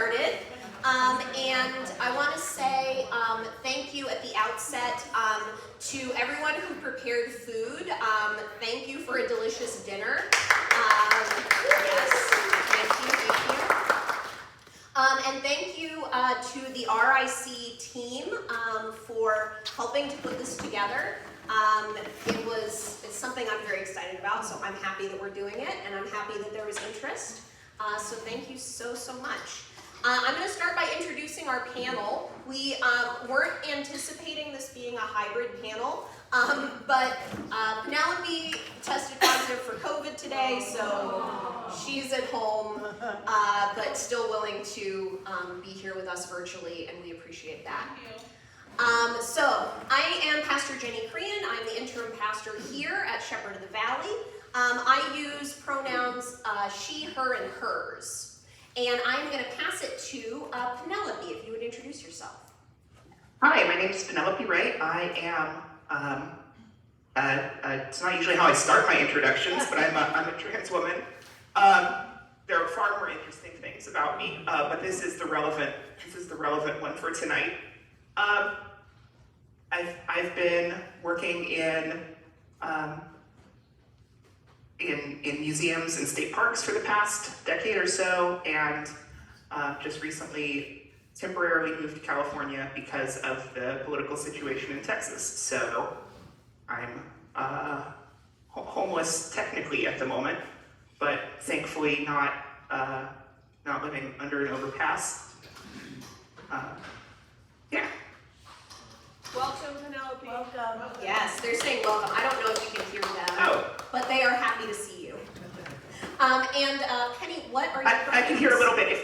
started. And I want to say thank you at the outset to everyone who prepared food. Thank you for a delicious dinner. Yes, thank you. And thank you to the RIC team for helping to put this together. It's something I'm very excited about, so I'm happy that we're doing it, and I'm happy that there was interest. So thank you so much. I'm going to start by introducing our panel. We weren't anticipating this being a hybrid panel, but Penelope tested positive for COVID today, so she's at home, but still willing to be here with us virtually, and we appreciate that. So I am Pastor Jennie Chrien. I'm the interim pastor here at Shepherd of the Valley. I use pronouns she, her, and hers. And I'm going to pass it to Penelope, if you would introduce yourself. Hi, my name is Penelope Ray. I am, it's not usually how I start my introductions, but I'm a trans woman. There are far more interesting things about me, but this is the relevant one for tonight. I've been working in museums and state parks for the past decade or so, and just recently temporarily moved to California because of the political situation in Texas. So I'm homeless technically at the moment, but thankfully not living under an overpass. Yeah. Welcome, Penelope. Welcome. Yes, they're saying welcome. I don't know if you can hear them, but they are happy to see you. And Penny, what are your pronouns? I can hear a little bit.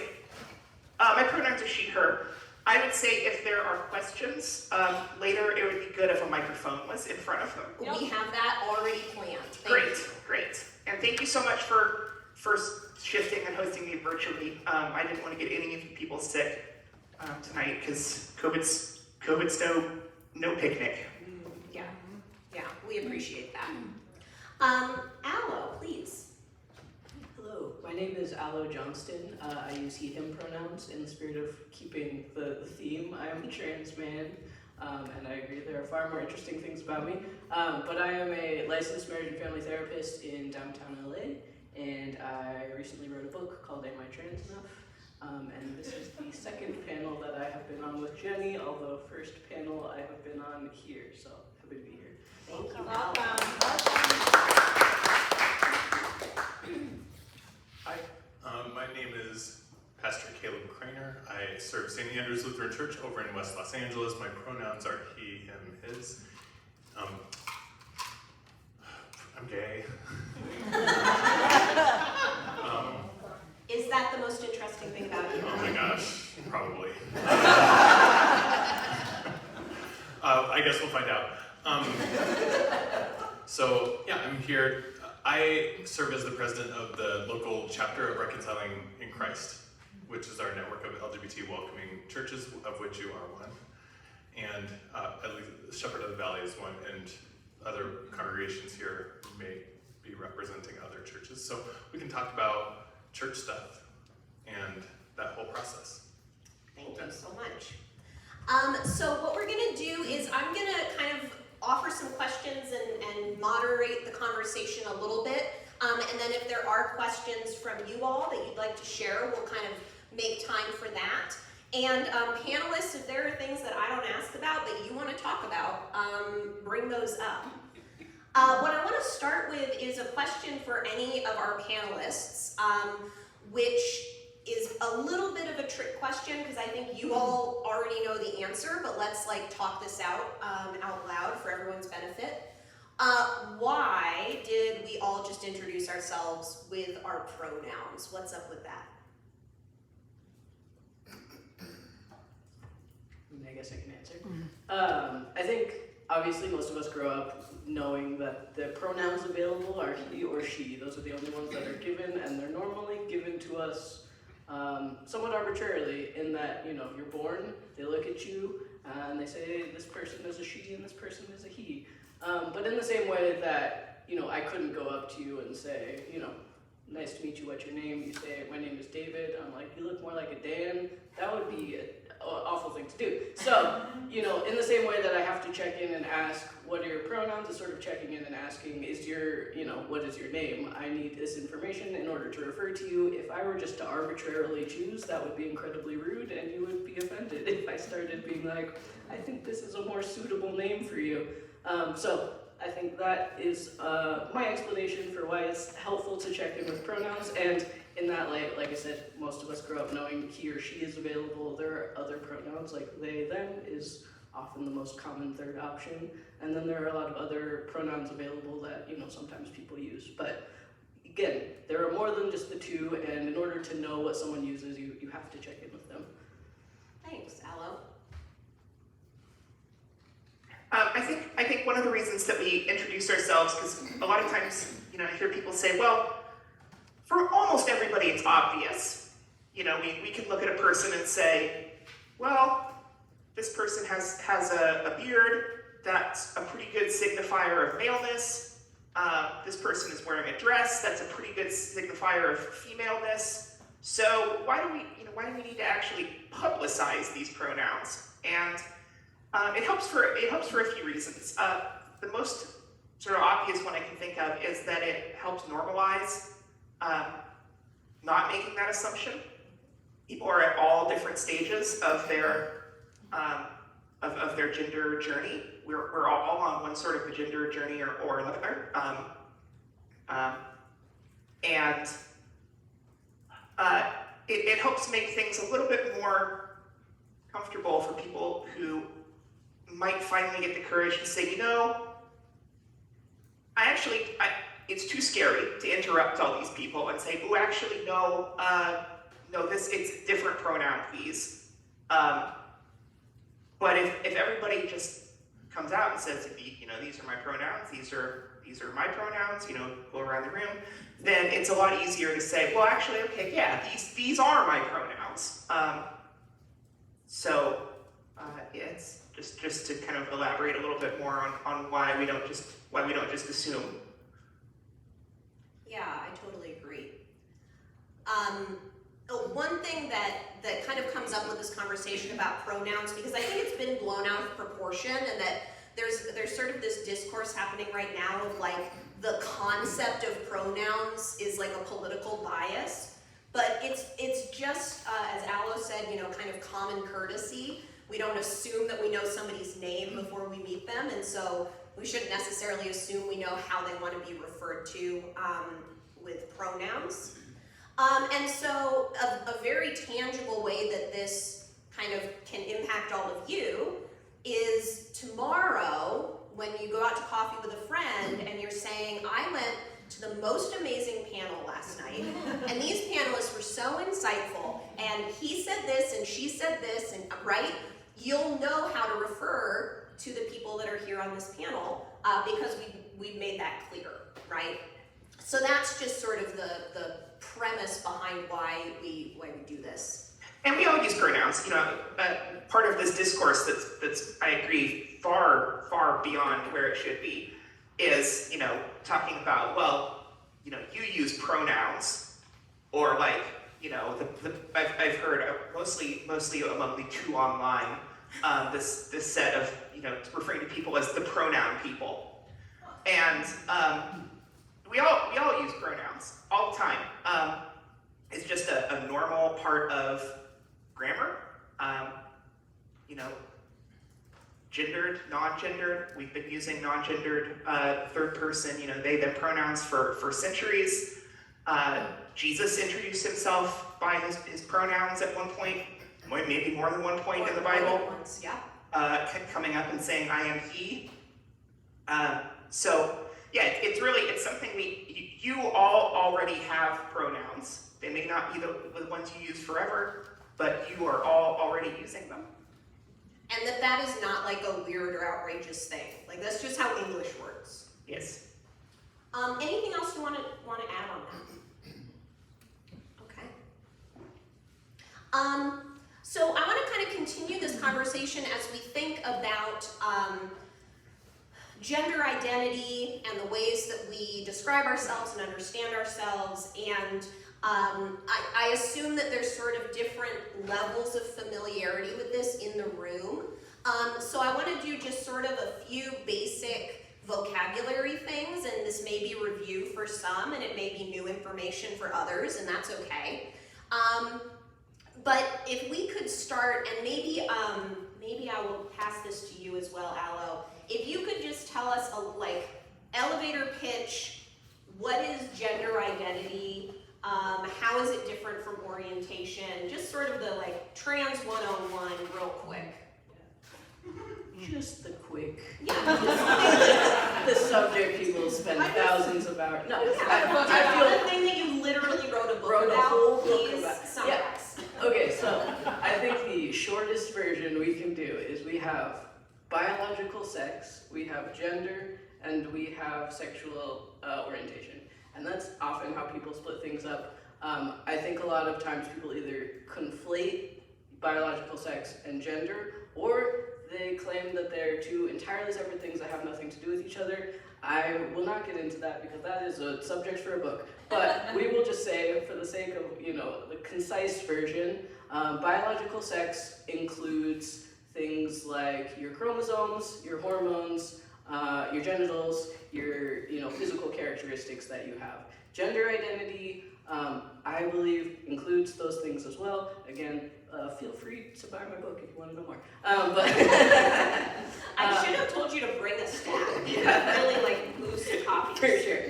My pronouns are she, her. I would say if there are questions later, it would be good if a microphone was in front of them. We have that already planned. Great. And thank you so much for shifting and hosting me virtually. I didn't want to get any of you people sick tonight because COVID's no picnic. Yeah, we appreciate that. Alo, please. Hello, my name is Alo Johnston. I use he, him pronouns in the spirit of keeping the theme. I am a trans man, and I agree there are far more interesting things about me. But I am a licensed marriage and family therapist in downtown LA, and I recently wrote a book called Am I Trans Enough? And this is the second panel that I have been on with Jennie, although first panel I have been on here, so happy to be here. Thank you. Welcome. Hi, my name is Pastor Crainer. I serve St. Andrew's Lutheran Church over in West Los Angeles. My pronouns are he, him, his. I'm gay. Is that the most interesting thing about you? Oh my gosh, probably. I guess we'll find out. So yeah, I'm here. I serve as the president of the local chapter of Reconciling in Christ, which is our network of LGBT welcoming churches, of which you are one. And at least Shepherd of the Valley is one, and other congregations here may be representing other churches. So we can talk about church stuff and that whole process. Thank you so much. So what we're going to do is I'm going to kind of offer some questions and moderate the conversation a little bit. And then if there are questions from you all that you'd like to share, we'll kind of make time for that. And panelists, if there are things that I don't ask about that you want to talk about, bring those up. What I want to start with is a question for any of our panelists, which is a little bit of a trick question because I think you all already know the answer, but let's talk this out loud for everyone's benefit. Why did we all just introduce ourselves with our pronouns? What's up with that? I guess I can answer. I think obviously most of us grow up knowing that the pronouns available are he or she. Those are the only ones that are given, and they're normally given to us somewhat arbitrarily in that, you're born, they look at you, and they say this person is a she and this person is a he. But in the same way that, I couldn't go up to you and say, nice to meet you, what's your name? You say, my name is David. I'm like, you look more like a Dan. That would be an awful thing to do. So, you know, in the same way that I have to check in and ask, what are your pronouns, is sort of checking in and asking, what is your name? I need this information in order to refer to you. If I were just to arbitrarily choose, that would be incredibly rude, and you would be offended if I started being like, I think this is a more suitable name for you. So I think that is my explanation for why it's helpful to check in with pronouns, and in that light, like I said, most of us grow up knowing he or she is available. There are other pronouns, like they, them is often the most common third option, and then there are a lot of other pronouns available that, you know, sometimes people use. But again, there are more than just the two, and in order to know what someone uses, you have to check in with them. Thanks, Alo. I think one of the reasons that we introduce ourselves, because a lot of times, you know, I hear people say, well, for almost everybody it's obvious. You know, we can look at a person and say, well, this person has a beard, that's a pretty good signifier of maleness. This person is wearing a dress, that's a pretty good signifier of femaleness. So why do we need to actually publicize these pronouns? And it helps for a few reasons. The most sort of obvious one I can think of is that it helps normalize not making that assumption. People are at all different stages of their gender journey. We're all on one sort of a gender journey or another. It helps make things a little bit more comfortable for people who might finally get the courage to say, you know, it's too scary to interrupt all these people and say, oh, actually, no, it's a different pronoun, please. But if everybody just comes out and says, you know, these are my pronouns, these are my pronouns, you know, go around the room, then it's a lot easier to say, well, actually, okay, yeah, these are my pronouns. It's just to kind of elaborate a little bit more on why we don't just assume. Yeah, I totally agree. One thing that kind of comes up with this conversation about pronouns, because I think it's been blown out of proportion, and that there's sort of this discourse happening right now of like the concept of pronouns is like a political bias, but it's just as Alo said, you know, kind of common courtesy. We don't assume that we know somebody's name before we meet them, and so we shouldn't necessarily assume we know how they want to be referred to with pronouns. And so a very tangible way that this kind of can impact all of you is tomorrow when you go out to coffee with a friend and you're saying, I went to the most amazing panel last night, and these panelists were so insightful, and he said this and she said this, and right? You'll know how to refer to the people that are here on this panel because we've made that clear, right? So that's just sort of the premise behind why we do this. And we all use pronouns. You know, part of this discourse that's I agree far beyond where it should be is, you know, talking about, well, you know, you use pronouns, or like, you know, I've heard mostly among the two online this set of, you know, referring to people as the pronoun people, and we all use pronouns all the time. It's just a normal part of grammar. You know, gendered, non-gendered. We've been using non-gendered third person, you know, they, them pronouns for centuries. Jesus introduced himself by his pronouns at one point, maybe more than one point in the Bible. Once, yeah. Coming up and saying, I am he. So, yeah, it's something you all already have pronouns. They may not be the ones you use forever, but you are all already using them. And that is not like a weird or outrageous thing. Like, that's just how English works. Yes. Anything else you want to add on that? Okay. So I want to kind of continue this conversation as we think about gender identity and the ways that we describe ourselves and understand ourselves, and I assume that there's sort of different levels of familiarity with this in the room. So I want to do just sort of a few basic vocabulary things, and this may be review for some, and it may be new information for others, and that's okay. But if we could start, and maybe I will pass this to you as well, Alo. If you could just tell us, elevator pitch, what is gender identity? How is it different from orientation? Just sort of the trans 101 real quick. Just the quick. Yeah. The subject people spend thousands of hours. No, Yeah. I feel the thing that you literally wrote a book Wrote a about. whole book Please about. summarize. Okay, so I think the shortest version we can do is we have biological sex, we have gender, and we have sexual orientation. And that's often how people split things up. I think a lot of times people either conflate biological sex and gender, or they claim that they're two entirely separate things that have nothing to do with each other. I will not get into that because that is a subject for a book. But we will just say, for the sake of the concise version, biological sex includes things like your chromosomes, your hormones, your genitals, your physical characteristics that you have. Gender identity, I believe, includes those things as well. Again, feel free to buy my book if you want to know more. But I should have told you to bring a stack. Yeah. Really boost copies. for sure.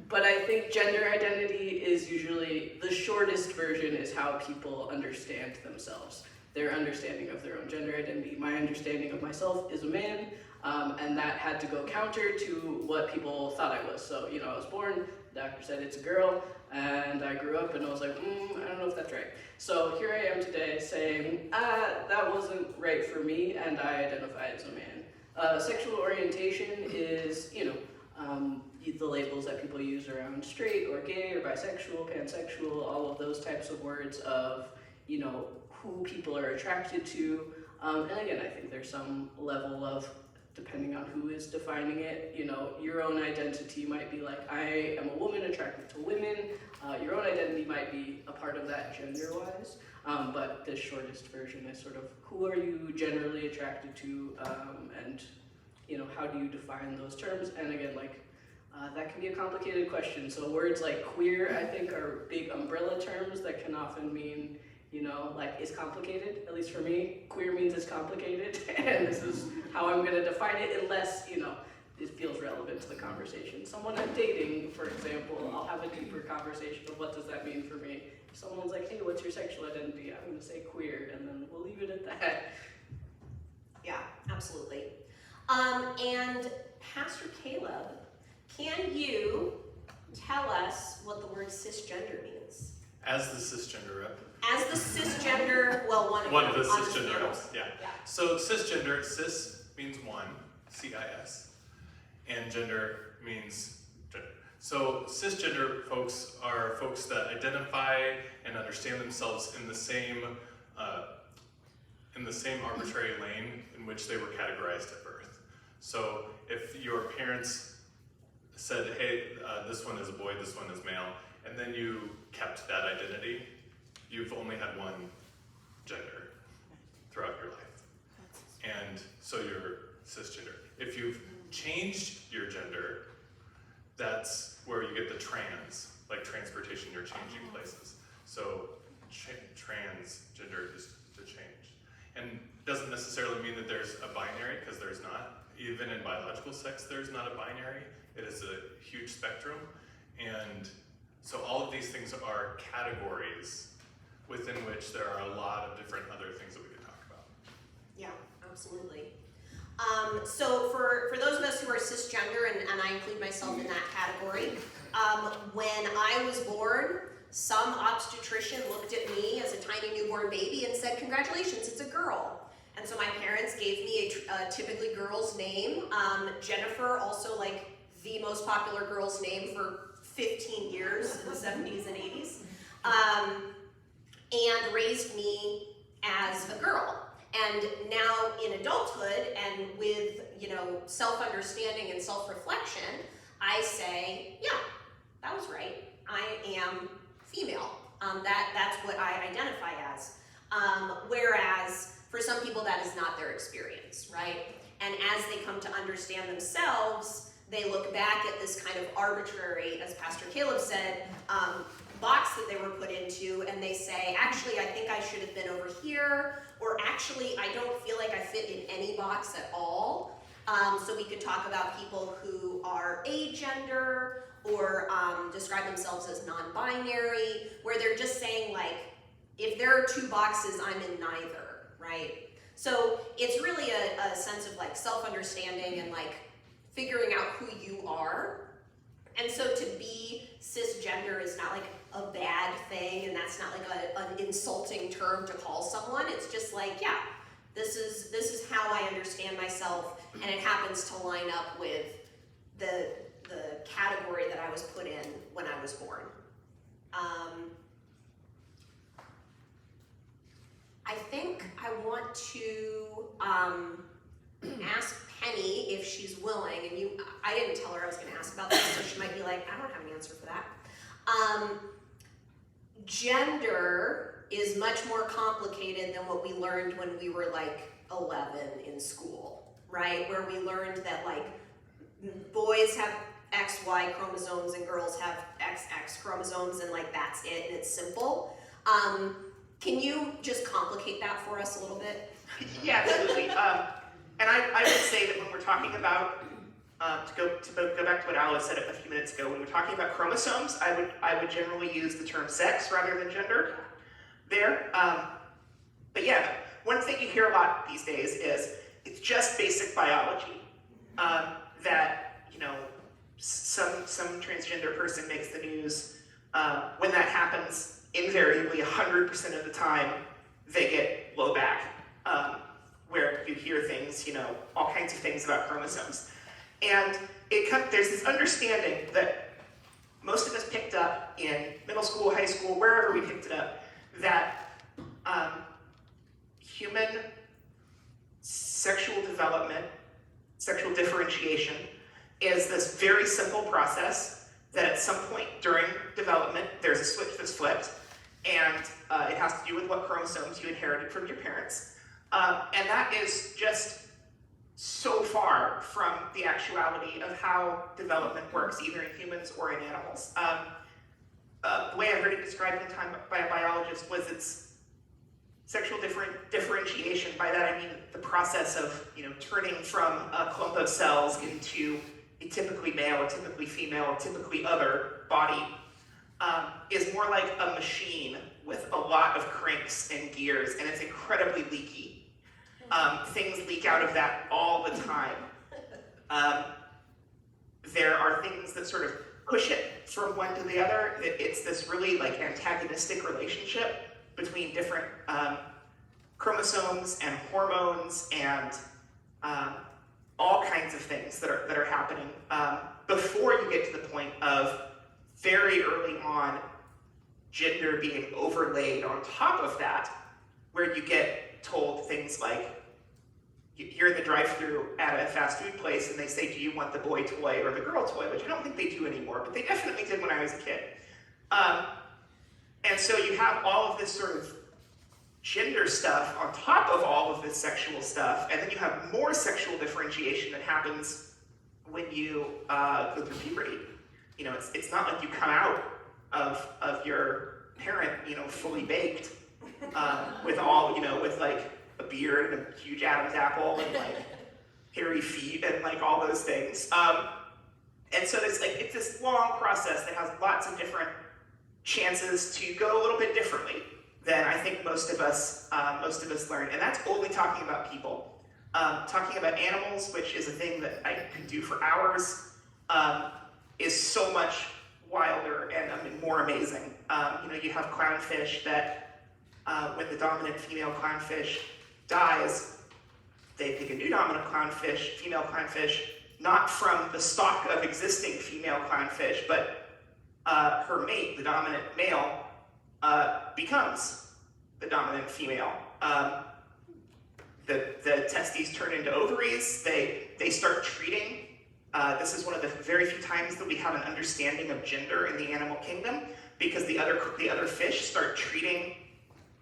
But I think gender identity is usually the shortest version is how people understand themselves. Their understanding of their own gender identity. My understanding of myself is a man, and that had to go counter to what people thought I was. So, I was born, the doctor said it's a girl, and I grew up and I was like, I don't know if that's right. So here I am today saying, that wasn't right for me, and I identify as a man. Sexual orientation is, the labels that people use around straight or gay or bisexual, pansexual, all of those types of words of, who people are attracted to. And again, I think there's some level of, depending on who is defining it, your own identity might be like, I am a woman attracted to women. Your own identity might be a part of that gender-wise. But the shortest version is sort of, who are you generally attracted to, and how do you define those terms? And again, that can be a complicated question. So words like queer, I think, are big umbrella terms that can often mean, it's complicated. At least for me, queer means it's complicated, and this is how I'm going to define it, unless, it feels relevant to the conversation. Someone I'm dating, for example, I'll have a deeper conversation of what does that mean for me. If someone's like, hey, what's your sexual identity? I'm going to say queer, and then we'll leave it at that. Yeah, absolutely. And Pastor Caleb, can you tell us what the word cisgender means? As the cisgender rep. As the cisgender, one of the on cisgender panel. reps, yeah. So cisgender, cis means one, C-I-S, and gender means gender. So cisgender folks are folks that identify and understand themselves in the same arbitrary lane in which they were categorized at birth. So if your parents said, hey, this one is a boy, this one is male, and then you kept that identity, you've only had one gender throughout your life. And so you're cisgender. If you've changed your gender, that's where you get the trans, like transportation, you're changing places. So transgender is to change. And it doesn't necessarily mean that there's a binary, because there's not. Even in biological sex, there's not a binary. It is a huge spectrum. And so all of these things are categories within which there are a lot of different other things that we could talk about. Yeah, absolutely. So for those of us who are cisgender, and I include myself in that category, when I was born, some obstetrician looked at me as a tiny newborn baby and said, congratulations, it's a girl. And so my parents gave me a typically girl's name. Jennifer, also the most popular girl's name for 15 years in the 70s and 80s, and raised me as a girl. And now in adulthood and with, self-understanding and self-reflection, I say, yeah, that was right. I am female. That's what I identify as. Whereas for some people that is not their experience, right? And as they come to understand themselves, they look back at this kind of arbitrary, as Pastor Caleb said, box that they were put into, and they say, actually, I think I should have been over here, or actually, I don't feel like I fit in any box at all. So we could talk about people who are agender, or describe themselves as non-binary, where they're just saying, like, if there are two boxes, I'm in neither, right? So it's really a sense of like self-understanding and like figuring out who you are. And so to be cisgender is not like a bad thing, and that's not like an insulting term to call someone. It's just like, yeah, this is how I understand myself, and it happens to line up with the category that I was put in when I was born. I think I want to ask Penny if she's willing, and I didn't tell her I was going to ask about this, so she might be like, I don't have an answer for that. Gender is much more complicated than what we learned when we were like 11 in school, right? Where we learned that like boys have XY chromosomes and girls have XX chromosomes, and like that's it, and it's simple. Can you just complicate that for us a little bit? Yeah, absolutely. And I would say that when we're talking about, to go back to what Alo said a few minutes ago, when we're talking about chromosomes, I would generally use the term sex rather than gender there. But yeah, one thing you hear a lot these days is it's just basic biology. That, some transgender person makes the news. When that happens, invariably 100% of the time, they get low back, where you hear things, all kinds of things about chromosomes. And there's this understanding that most of us picked up in middle school, high school, wherever we picked it up, that human sexual development, sexual differentiation, is this very simple process that at some point during development, there's a switch that's flipped, and it has to do with what chromosomes you inherited from your parents. And that is just so far from the actuality of how development works, either in humans or in animals. The way I heard it described one time by a biologist was it's sexual differentiation. By that I mean the process of turning from a clump of cells into a typically male, a typically female, a typically other body, is more like a machine with a lot of cranks and gears, and it's incredibly leaky. Things leak out of that all the time. There are things that sort of push it from one to the other. It's this really like antagonistic relationship between different chromosomes and hormones and all kinds of things that are happening before you get to the point of very early on gender being overlaid on top of that, where you get told things like, you're in the drive-thru at a fast food place and they say, do you want the boy toy or the girl toy? Which I don't think they do anymore, but they definitely did when I was a kid. And so you have all of this sort of gender stuff on top of all of this sexual stuff, and then you have more sexual differentiation that happens when you go through puberty. It's not like you come out of your parent, fully baked, with all, with like a beard and a huge Adam's apple and like hairy feet and like all those things. And so it's this long process that has lots of different chances to go a little bit differently than I think most of us learn. And that's only talking about people. Talking about animals, which is a thing that I can do for hours, is so much wilder and more amazing. You have clownfish that when the dominant female clownfish dies, they pick a new dominant clownfish, female clownfish, not from the stock of existing female clownfish, but her mate, the dominant male, becomes the dominant female. the testes turn into ovaries. They start treating. This is one of the very few times that we have an understanding of gender in the animal kingdom, because the other fish start treating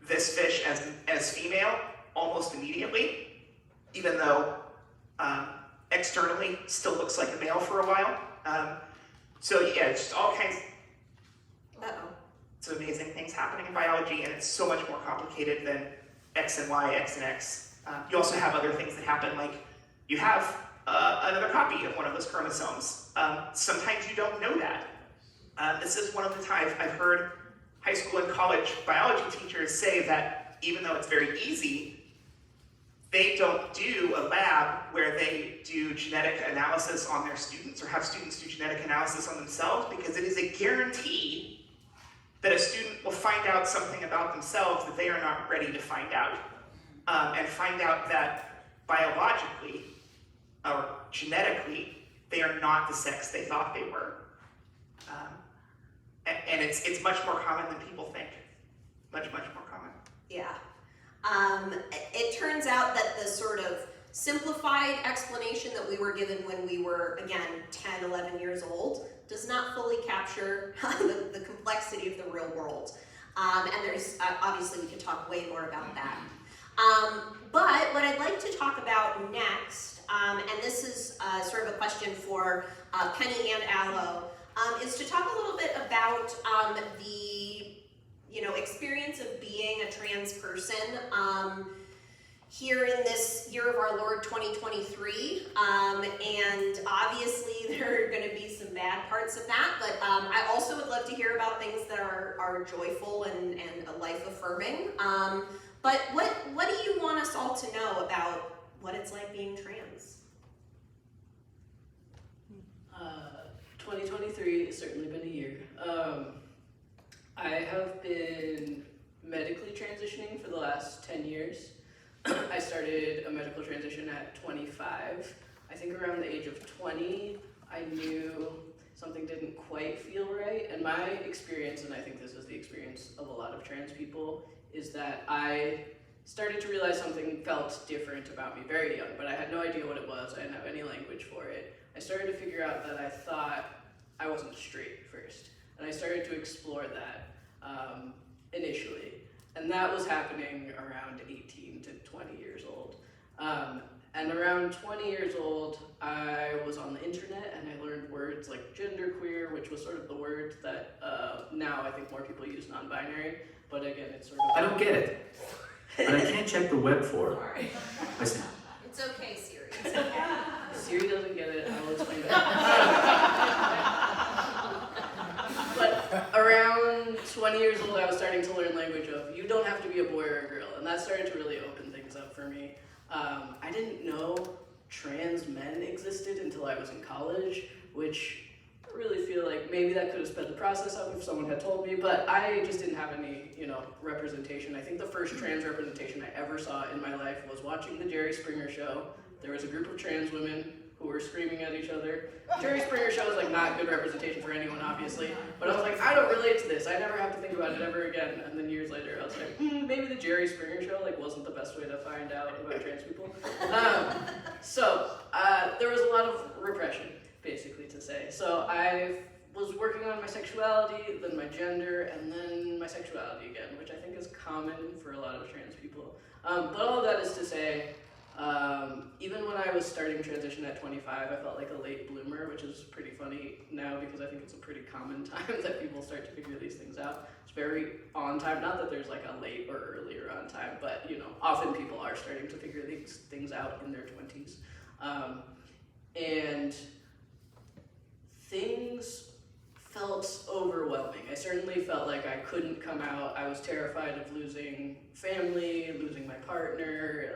this fish as female almost immediately, even though externally still looks like a male for a while. So yeah, it's just all kinds of amazing things happening in biology, and it's so much more complicated than X and Y, X and X. You also have other things that happen, like you have another copy of one of those chromosomes. Sometimes you don't know that. This is one of the times I've heard high school and college biology teachers say that even though it's very easy, they don't do a lab where they do genetic analysis on their students or have students do genetic analysis on themselves, because it is a guarantee that a student will find out something about themselves that they are not ready to find out, and find out that biologically or genetically they are not the sex they thought they were. And it's much more common than people think. Much more common. Yeah. It turns out that the sort of simplified explanation that we were given when we were, again, 10, 11 years old does not fully capture the complexity of the real world. And there's, obviously we could talk way more about that. But what I'd like to talk about next, and this is sort of a question for Penny and Alo, is to talk a little bit about the experience of being a trans person here in this year of our Lord 2023, and obviously there are going to be some bad parts of that, but I also would love to hear about things that are joyful and life affirming. But what do you want us all to know about what it's like being trans? 2023 has certainly been a year. I have been medically transitioning for the last 10 years. I started a medical transition at 25. I think around the age of 20, I knew something didn't quite feel right. And my experience, and I think this is the experience of a lot of trans people, is that I started to realize something felt different about me very young, but I had no idea what it was. I didn't have any language for it. I started to figure out that I thought I wasn't straight first. And I started to explore that initially. And that was happening around 18 to 20 years old. And around 20 years old, I was on the internet and I learned words like genderqueer, which was sort of the word that now I think more people use non-binary. But again, it's sort of... I don't get it. But I can't check the web for it. Listen. It's okay, Siri. It's okay. Siri doesn't get it. I will explain that. But around 20 years old, I was starting to learn language of you don't have to be a boy or a girl, and that started to really open things up for me. I didn't know trans men existed until I was in college, which I really feel like maybe that could have sped the process up if someone had told me, but I just didn't have any, representation. I think the first trans representation I ever saw in my life was watching the Jerry Springer Show. There was a group of trans women who were screaming at each other. Jerry Springer Show is like not good representation for anyone, obviously, but I was like, I don't relate to this. I never have to think about it ever again. And then years later, I was like, maybe the Jerry Springer Show wasn't the best way to find out about trans people. So there was a lot of repression, basically, to say. So I was working on my sexuality, then my gender, and then my sexuality again, which I think is common for a lot of trans people. But all of that is to say, even when I was starting transition at 25, I felt like a late bloomer, which is pretty funny now because I think it's a pretty common time that people start to figure these things out. It's very on time, not that there's like a late or earlier on time, but often people are starting to figure these things out in their 20s. And things felt overwhelming. I certainly felt like I couldn't come out. I was terrified of losing family, losing my partner,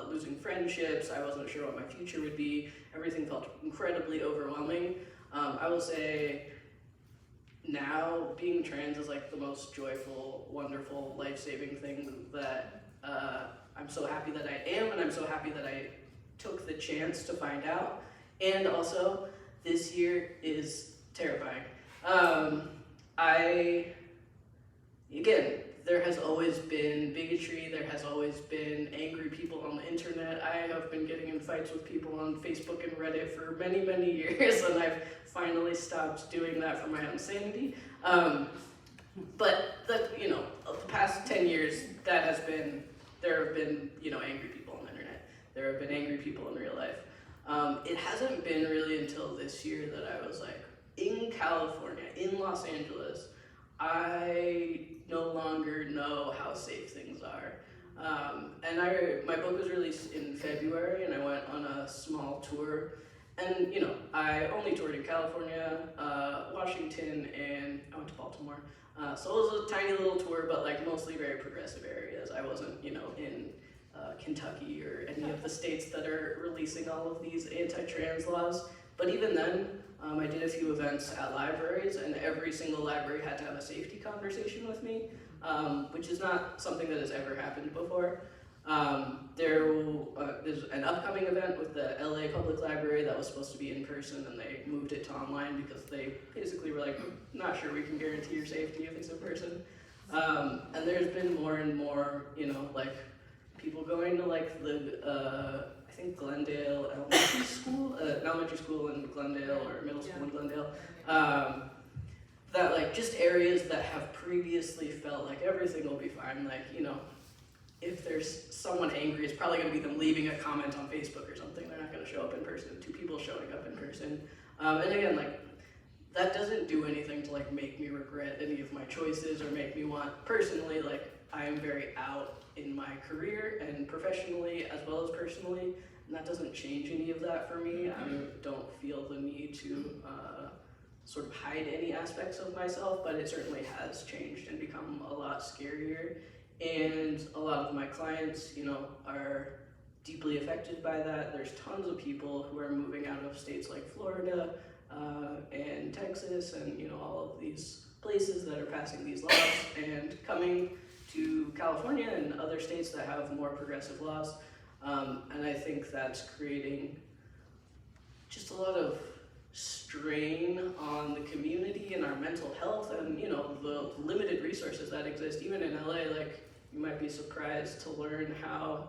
losing friendships. I wasn't sure what my future would be. Everything felt incredibly overwhelming. I will say now being trans is like the most joyful, wonderful, life-saving thing that I'm so happy that I am, and I'm so happy that I took the chance to find out. And also, this year is terrifying. Again, there has always been bigotry, there has always been angry people on the internet. I have been getting in fights with people on Facebook and Reddit for many, many years, and I've finally stopped doing that for my own sanity. But of the past 10 years, there have been, angry people on the internet. There have been angry people in real life. It hasn't been really until this year that I was like, in California, in Los Angeles, I no longer know how safe things are. And my book was released in February, and I went on a small tour. And, I only toured in California, Washington, and I went to Baltimore. So it was a tiny little tour, but like mostly very progressive areas. I wasn't, in Kentucky or any of the states that are releasing all of these anti-trans laws. But even then, I did a few events at libraries, and every single library had to have a safety conversation with me, which is not something that has ever happened before. There's an upcoming event with the LA Public Library that was supposed to be in person, and they moved it to online because they basically were like, not sure we can guarantee your safety if it's in person. And there's been more and more, people going to I think Glendale Elementary School, an elementary school in Glendale or middle school in Glendale, that just areas that have previously felt like everything will be fine, if there's someone angry, it's probably going to be them leaving a comment on Facebook or something. They're not going to show up in person. 2 people showing up in person. And again, that doesn't do anything to make me regret any of my choices or make me want, personally, I am very out in my career and professionally as well as personally, and that doesn't change any of that for me. I don't feel the need to sort of hide any aspects of myself, but it certainly has changed and become a lot scarier. And a lot of my clients, are deeply affected by that. There's tons of people who are moving out of states like Florida and Texas and, all of these places that are passing these laws and coming to California and other states that have more progressive laws. And I think that's creating just a lot of strain on the community and our mental health and, the limited resources that exist. Even in LA, you might be surprised to learn how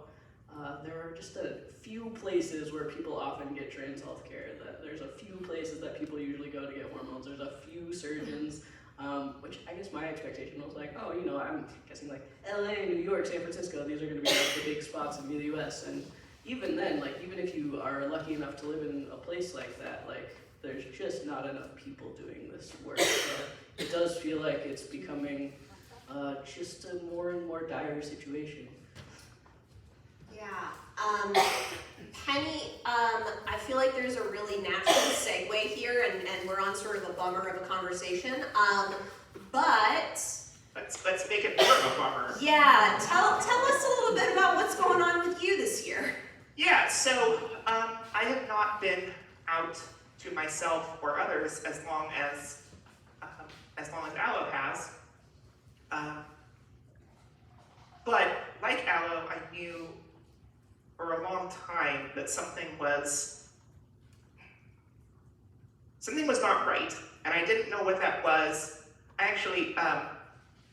there are just a few places where people often get trans health care, that there's a few places that people usually go to get hormones, there's a few surgeons, which I guess my expectation was I'm guessing LA, New York, San Francisco, these are going to be the big spots in the US, and even then, even if you are lucky enough to live in a place like that, there's just not enough people doing this work. So it does feel like it's becoming just a more and more dire situation. Yeah. Penny, I feel like there's a really natural segue here, and we're on sort of a bummer of a conversation. But let's make it more of a bummer. Yeah, tell us a little bit about what's going on with you this year. Yeah, so I have not been out to myself or others as long as Alo has. But like Alo, I knew for a long time that something was not right, and I didn't know what that was. Actually,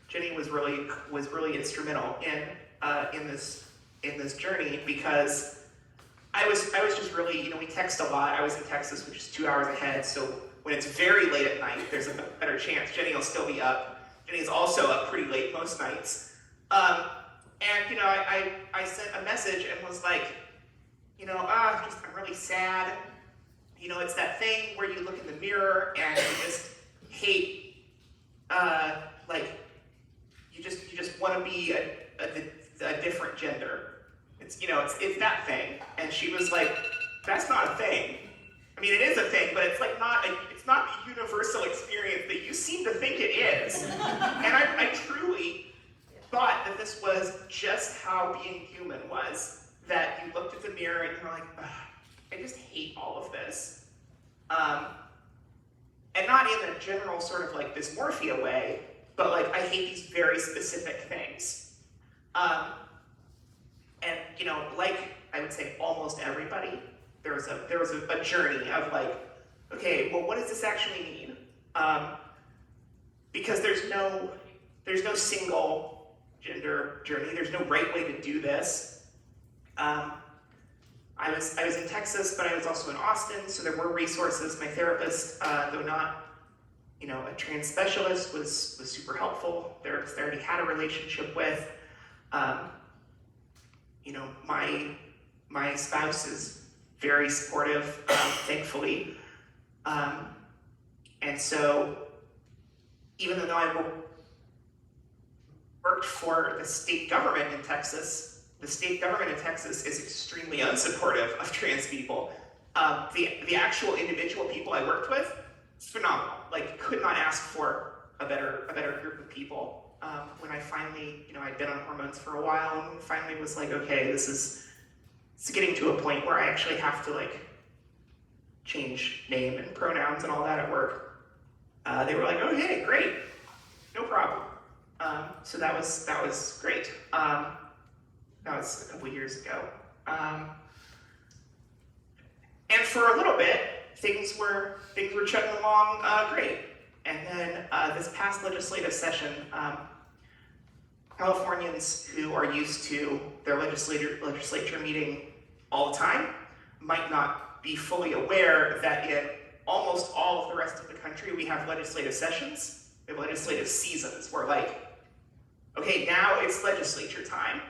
Jennie was really instrumental in this journey, because I was just really, we text a lot. I was in Texas, which is 2 hours ahead, so when it's very late at night, there's a better chance Jennie will still be up. Jennie is also up pretty late most nights. And I sent a message and was like, I'm really sad. It's that thing where you look in the mirror and you just hate, you just want to be a different gender. It's that thing. And she was like, that's not a thing. I mean, it is a thing, but it's it's not the universal experience that you seem to think it is. And I truly thought that this was just how being human was, that you looked at the mirror and you're like, I just hate all of this. And not in a general sort of dysmorphia way, but I hate these very specific things. And I would say almost everybody, there was a journey of okay, well, what does this actually mean? Because there's no single gender journey. There's no right way to do this. I was in Texas, but I was also in Austin, so there were resources. My therapist, though not, a trans specialist, was super helpful. Therapist I already had a relationship with. My spouse is very supportive, thankfully. And so, even though I worked for the state government in Texas, the state government in Texas is extremely unsupportive of trans people. The actual individual people I worked with, phenomenal. Like, could not ask for a better group of people. When I finally, I'd been on hormones for a while, and finally was like, okay, it's getting to a point where I actually have to change name and pronouns and all that at work. They were like, oh, hey, great, no problem. So that was great. That was a couple years ago. And for a little bit, things were chugging along great. And then this past legislative session, Californians who are used to their legislature meeting all the time might not be fully aware that in almost all of the rest of the country we have legislative sessions, we have legislative seasons where okay, now it's legislature time,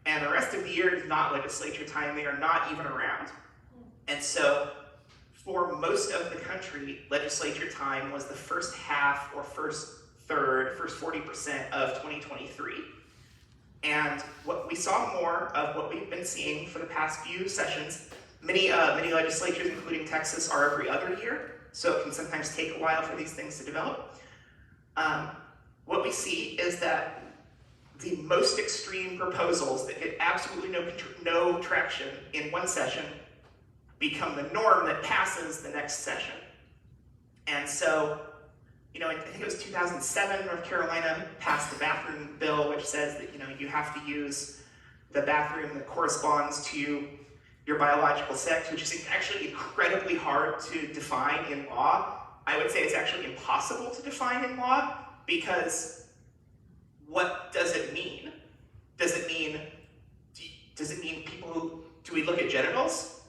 and the rest of the year is not legislature time, they are not even around. And so, for most of the country, legislature time was the first half or first 40% of 2023. And what we saw more of what we've been seeing for the past few sessions. Many legislatures, including Texas, are every other year, so it can sometimes take a while for these things to develop. What we see is that the most extreme proposals that get absolutely no traction in one session become the norm that passes the next session. And so, I think it was 2007, North Carolina passed the bathroom bill, which says that, you have to use the bathroom that corresponds to your biological sex, which is actually incredibly hard to define in law. I would say it's actually impossible to define in law, because what does it mean? Does it mean people who, do we look at genitals?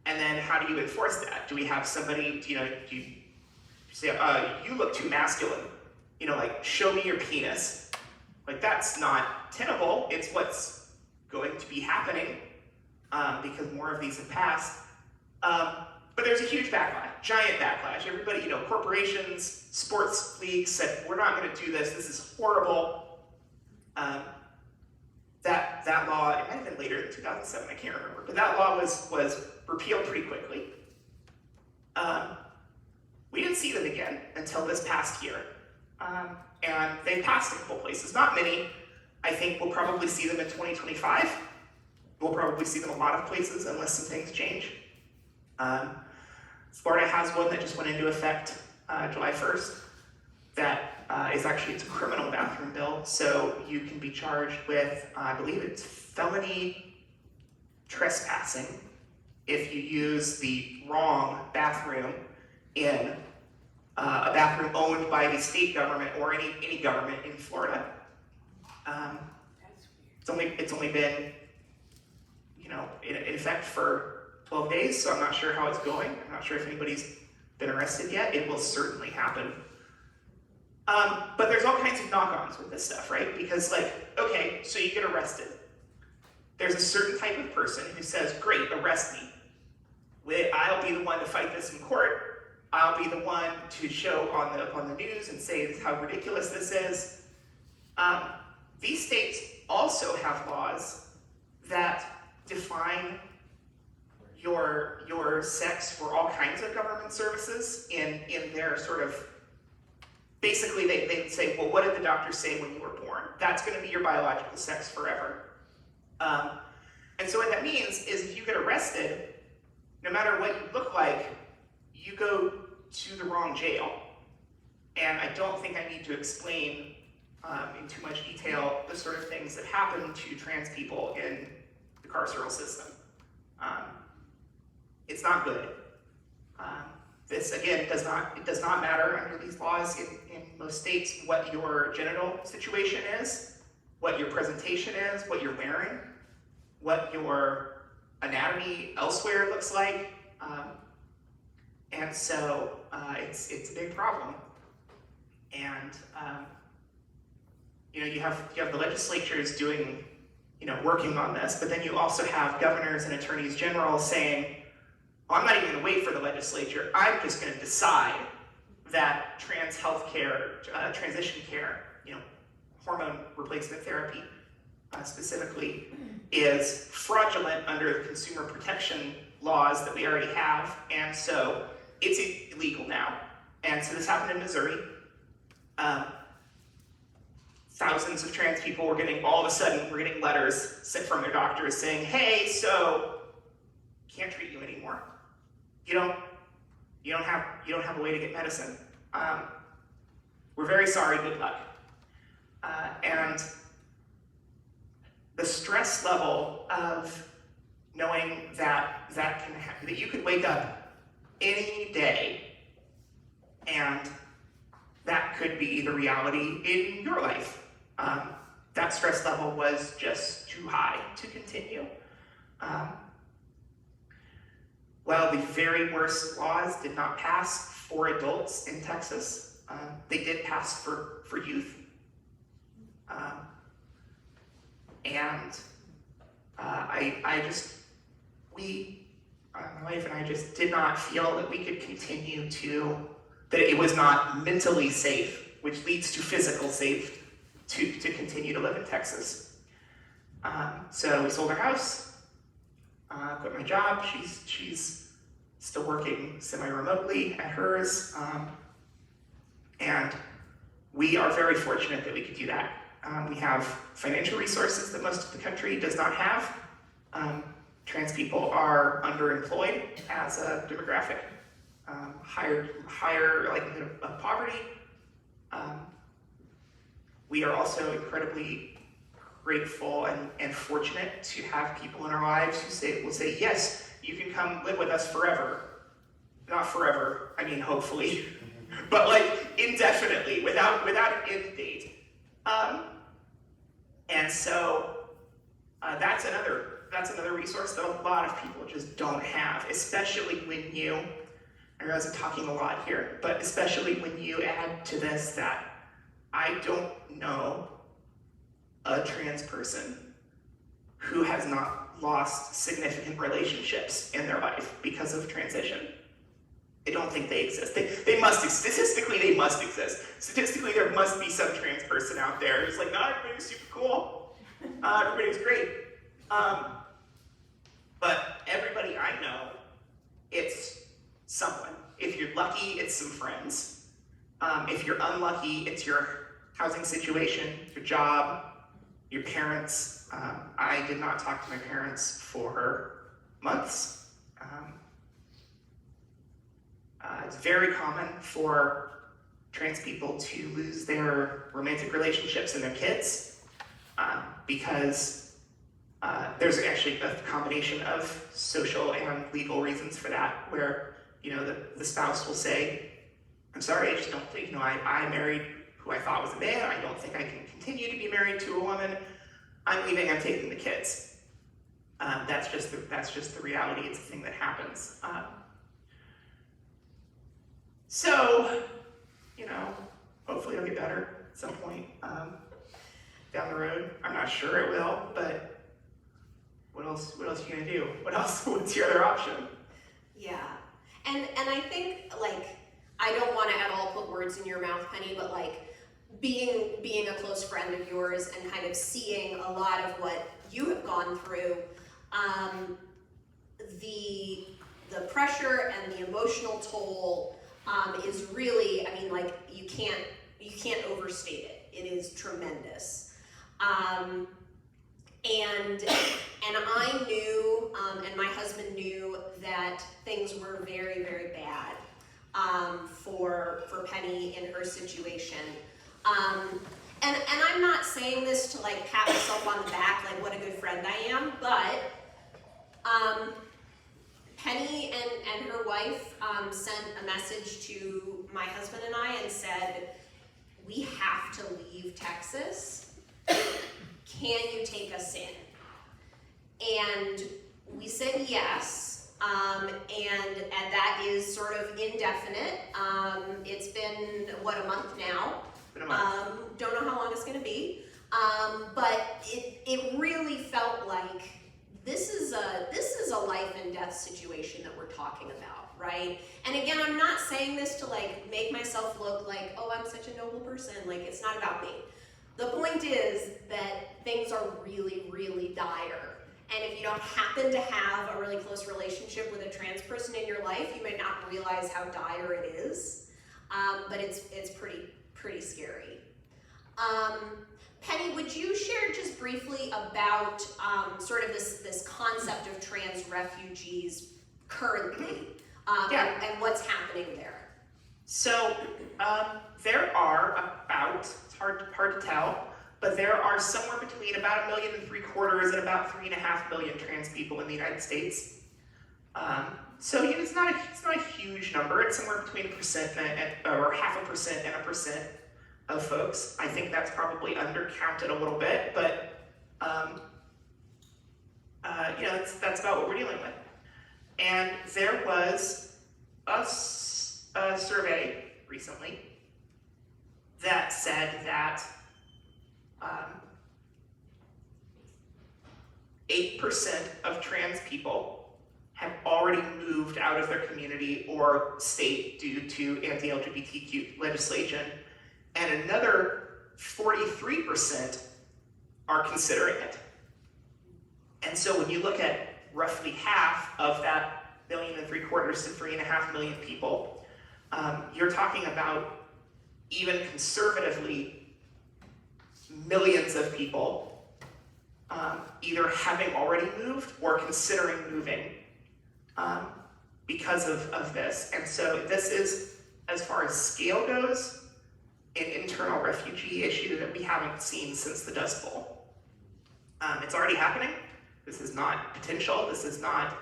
And then how do you enforce that? Do we have somebody, do you say, you look too masculine, show me your penis. That's not tenable, it's what's going to be happening, because more of these have passed. But there's a huge backlash, giant backlash. Everybody, corporations, sports leagues said, we're not gonna do this, this is horrible. That law, it might have been later than 2007, I can't remember, but that law was repealed pretty quickly. We didn't see them again until this past year. And they passed a couple places, not many. I think we'll probably see them in 2025. We'll probably see them a lot of places unless some things change. Florida has one that just went into effect July 1st. That is actually, it's a criminal bathroom bill, so you can be charged with, I believe it's felony trespassing if you use the wrong bathroom in a bathroom owned by the state government or any government in Florida. It's only been, in effect for 12 days, so I'm not sure how it's going. I'm not sure if anybody's been arrested yet. It will certainly happen. But there's all kinds of knock-ons with this stuff, right? Because okay, so you get arrested. There's a certain type of person who says, great, arrest me. I'll be the one to fight this in court. I'll be the one to show on the news and say how ridiculous this is. These states also have laws that define your sex for all kinds of government services in their sort of, basically they say, well, what did the doctor say when you were born? That's going to be your biological sex forever. And so what that means is if you get arrested, no matter what you look like, you go to the wrong jail. And I don't think I need to explain in too much detail the sort of things that happen to trans people in the carceral system. It's not good. This, again, does not matter under these laws in most states what your genital situation is. what your presentation is, what you're wearing, what your anatomy elsewhere looks like. And so it's a big problem. And you have the legislatures doing, working on this, but then you also have governors and attorneys general saying, well, I'm not even going to wait for the legislature. I'm just going to decide that trans health care, transition care, hormone replacement therapy specifically, is fraudulent under the consumer protection laws that we already have, and so it's illegal now. And so this happened in Missouri. Thousands of trans people were all of a sudden letters sent from their doctors saying, hey, so can't treat you anymore. You don't have a way to get medicine. We're very sorry, good luck. And the stress level of knowing that can happen, that you could wake up any day and that could be the reality in your life. That stress level was just too high to continue. While the very worst laws did not pass for adults in Texas, they did pass for youth. My wife and I just did not feel that we could continue that it was not mentally safe, which leads to physical safe, to continue to live in Texas. So we sold our house, quit my job. She's still working semi-remotely at hers. And we are very fortunate that we could do that. We have financial resources that most of the country does not have. Trans people are underemployed as a demographic, higher likelihood of poverty. We are also incredibly grateful and fortunate to have people in our lives who will say, yes, you can come live with us forever. Not forever, I mean hopefully, but indefinitely, without an end date. And so that's another resource that a lot of people just don't have, especially when I realize I'm talking a lot here, but especially when you add to this that I don't know a trans person who has not lost significant relationships in their life because of transition. I don't think they exist. They must exist. Statistically, they must exist. Statistically, there must be some trans person out there who's like, not everybody's super cool. Everybody's great. But everybody I know, it's someone. If you're lucky, it's some friends. If you're unlucky, it's your housing situation, your job, your parents. I did not talk to my parents for months. It's very common for trans people to lose their romantic relationships and their kids because there's actually a combination of social and legal reasons for that, where the spouse will say, I'm sorry, I just don't think, I married who I thought was a man, I don't think I can continue to be married to a woman, I'm leaving, I'm taking the kids. That's just the reality, it's a thing that happens. So, hopefully it'll get better at some point down the road. I'm not sure it will, but what else are you gonna do? What's your other option? Yeah, and I think, I don't want to at all put words in your mouth, Penny, but being a close friend of yours and kind of seeing a lot of what you have gone through, the pressure and the emotional toll is really, you can't overstate it. It is tremendous. And I knew, and my husband knew, that things were very, very bad for Penny in her situation. And I'm not saying this to pat myself on the back, what a good friend I am, but Penny and her wife sent a message to my husband and I and said, we have to leave Texas can you take us in? And we said yes, and that is sort of indefinite. It's been, what, a month now? Been a month. Don't know how long it's gonna be. But it really felt like this is a life and death situation that we're talking about, right? And again, I'm not saying this to like make myself look like, oh, I'm such a noble person. Like, it's not about me. The point is that things are really, really dire. And if you don't happen to have a really close relationship with a trans person in your life, you may not realize how dire it is. But it's pretty scary. Penny, would you share just briefly about sort of this concept of trans refugees currently, and what's happening there? So there are about, it's hard to tell, but there are somewhere between about 1.75 million and about 3.5 million trans people in the United States. So it's not a huge number. It's somewhere between 1% or 0.5% and 1% of folks. I think that's probably undercounted a little bit, but that's about what we're dealing with. And there was a survey recently that said that 8% of trans people have already moved out of their community or state due to anti-LGBTQ legislation, and another 43% are considering it. And so when you look at roughly half of that 1.75 million to 3.5 million people, you're talking about, even conservatively, millions of people either having already moved or considering moving because of this. And so this is, as far as scale goes, an internal refugee issue that we haven't seen since the Dust Bowl. It's already happening. This is not potential. This is not,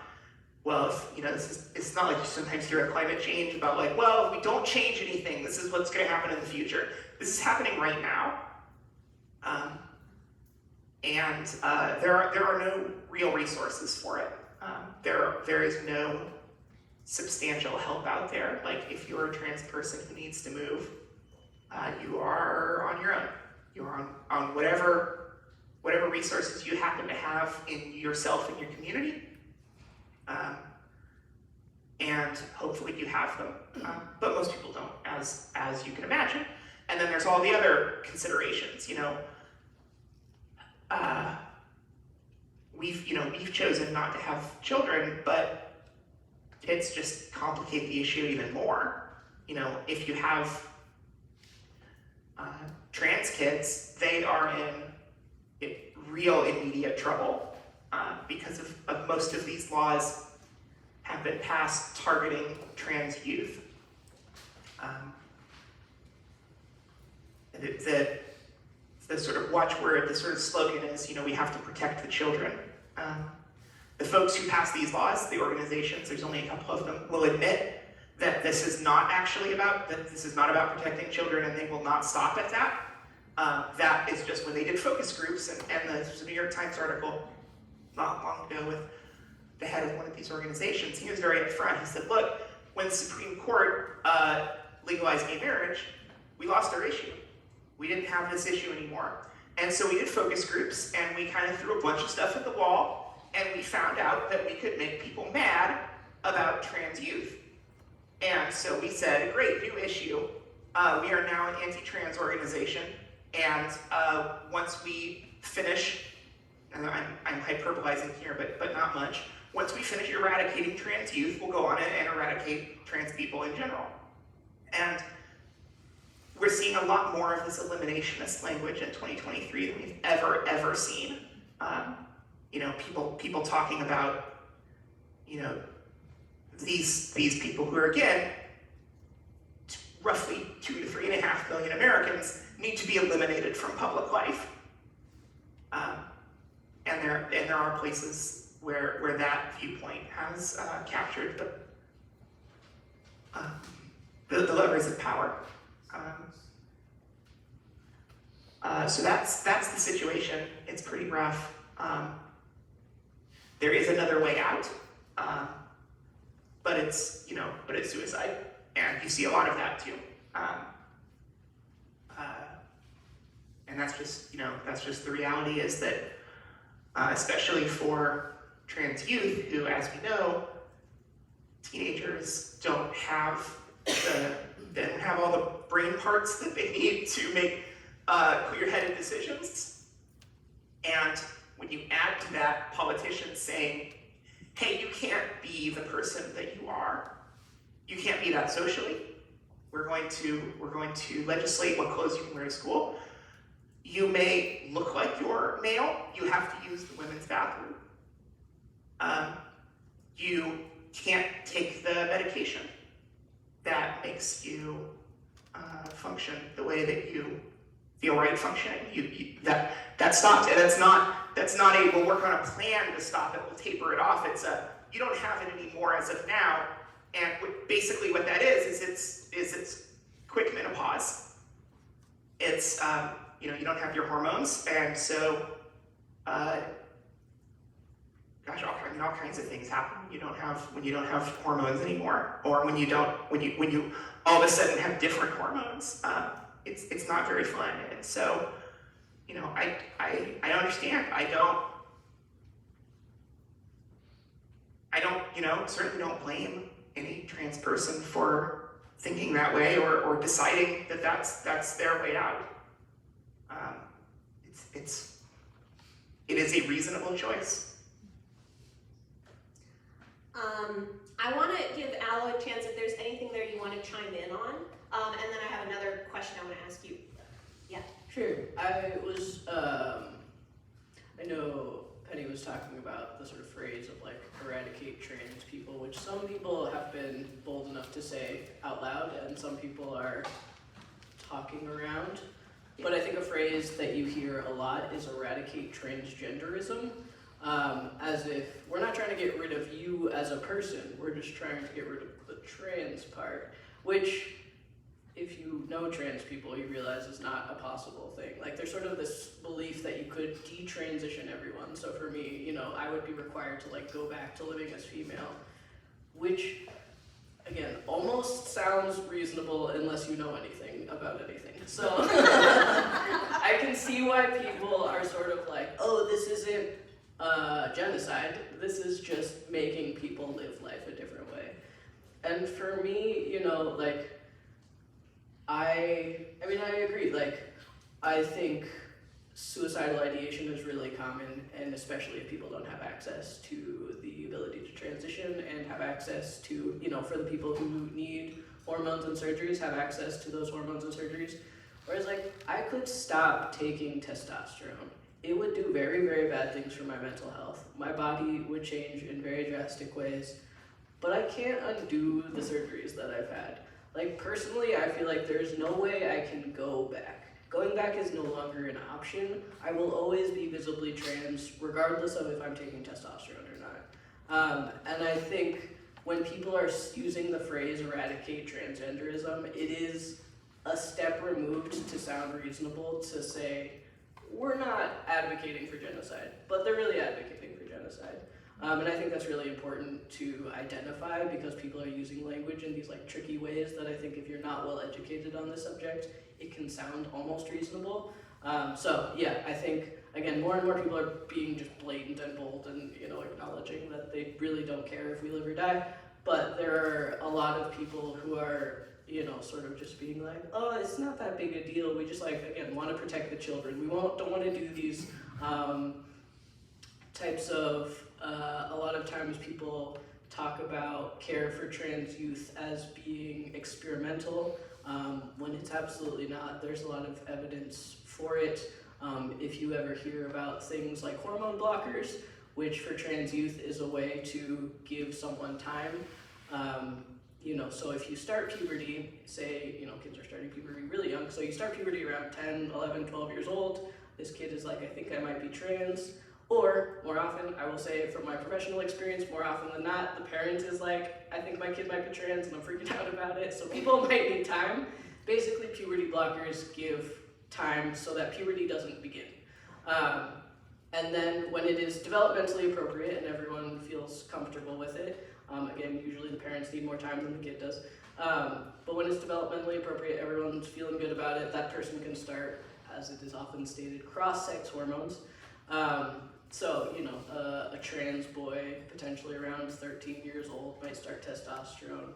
well, it's not like you sometimes hear at climate change about like, well, if we don't change anything, this is what's going to happen in the future. This is happening right now. And there are no real resources for it. There is no substantial help out there. Like, if you're a trans person who needs to move, you are on your own. You're on whatever resources you happen to have in yourself and your community. And hopefully you have them. But most people don't, as you can imagine. And then there's all the other considerations, we've chosen not to have children, but it's just complicate the issue even more. If you have trans kids, they are in real immediate trouble because of most of these laws have been passed targeting trans youth. The sort of watchword, the sort of slogan is, we have to protect the children. The folks who pass these laws, the organizations, there's only a couple of them, will admit that this is not about protecting children, and they will not stop at that. That is just when they did focus groups, and there's a New York Times article not long ago with the head of one of these organizations. He was very upfront. He said, look, when the Supreme Court legalized gay marriage, we lost our issue. We didn't have this issue anymore. And so we did focus groups, and we kind of threw a bunch of stuff at the wall, and we found out that we could make people mad about trans youth. And so we said, great, new issue. We are now an anti-trans organization, and once we finish, and I'm hyperbolizing here, but not much. Once we finish eradicating trans youth, we'll go on and eradicate trans people in general. And we're seeing a lot more of this eliminationist language in 2023 than we've ever seen. People talking about, these people who are, again, roughly 2 to 3.5 million Americans need to be eliminated from public life. And there are places where that viewpoint has captured the levers of power. So that's the situation. It's pretty rough. There is another way out, but it's suicide, and you see a lot of that too. And that's just the reality is that, especially for trans youth who, as we know, teenagers don't have all the brain parts that they need to make clear-headed decisions. And when you add to that politicians saying, hey, you can't be the person that you are, you can't be that socially, we're going to legislate what clothes you can wear to school. You may look like you're male, you have to use the women's bathroom. You can't take the medication that makes you function the way that you feel right functioning. That stopped, and that's not a we'll work on a plan to stop it, we'll taper it off. It's you don't have it anymore as of now, and basically what that is it's quick menopause. It's you don't have your hormones, and so all kinds of things happen when you don't have hormones anymore, or when you all of a sudden have different hormones. It's not very fun, and so I understand. I don't certainly don't blame any trans person for thinking that way or deciding that that's their way out. It is a reasonable choice. I want to give Alo a chance if there's anything there you want to chime in on, and then I have another question I want to ask you. Yeah. Sure. I know Penny was talking about the sort of phrase of like eradicate trans people, which some people have been bold enough to say out loud, and some people are talking around. But I think a phrase that you hear a lot is eradicate transgenderism. As if we're not trying to get rid of you as a person, we're just trying to get rid of the trans part, which, if you know trans people, you realize is not a possible thing. Like, there's sort of this belief that you could detransition everyone. So for me, I would be required to like go back to living as female, which, again, almost sounds reasonable unless you know anything about anything. So I can see why people are sort of like, oh, this isn't genocide, this is just making people live life a different way. And for me, I agree, I think suicidal ideation is really common, and especially if people don't have access to the ability to transition and have access to, for the people who need hormones and surgeries, have access to those hormones and surgeries. Whereas, I could stop taking testosterone. It would do very, very bad things for my mental health. My body would change in very drastic ways, but I can't undo the surgeries that I've had. Personally, I feel like there's no way I can go back. Going back is no longer an option. I will always be visibly trans, regardless of if I'm taking testosterone or not. And I think when people are using the phrase eradicate transgenderism, it is a step removed to sound reasonable to say, we're not advocating for genocide, but they're really advocating for genocide. And I think that's really important to identify, because people are using language in these tricky ways that I think if you're not well educated on this subject, it can sound almost reasonable. So yeah, I think, again, more and more people are being just blatant and bold and acknowledging that they really don't care if we live or die. But there are a lot of people who are sort of just being like, oh, it's not that big a deal. We just again, want to protect the children. We don't want to do these types of, a lot of times people talk about care for trans youth as being experimental, when it's absolutely not. There's a lot of evidence for it. If you ever hear about things like hormone blockers, which for trans youth is a way to give someone time, so if you start puberty, say, kids are starting puberty really young, so you start puberty around 10, 11, 12 years old, this kid is like, I think I might be trans, or more often, I will say from my professional experience, more often than not, the parent is like, I think my kid might be trans and I'm freaking out about it, so people might need time. Basically, puberty blockers give time so that puberty doesn't begin. And then when it is developmentally appropriate and everyone feels comfortable with it, again, usually the parents need more time than the kid does, but when it's developmentally appropriate, everyone's feeling good about it, that person can start, as it is often stated, cross-sex hormones. So, a trans boy, potentially around 13 years old, might start testosterone.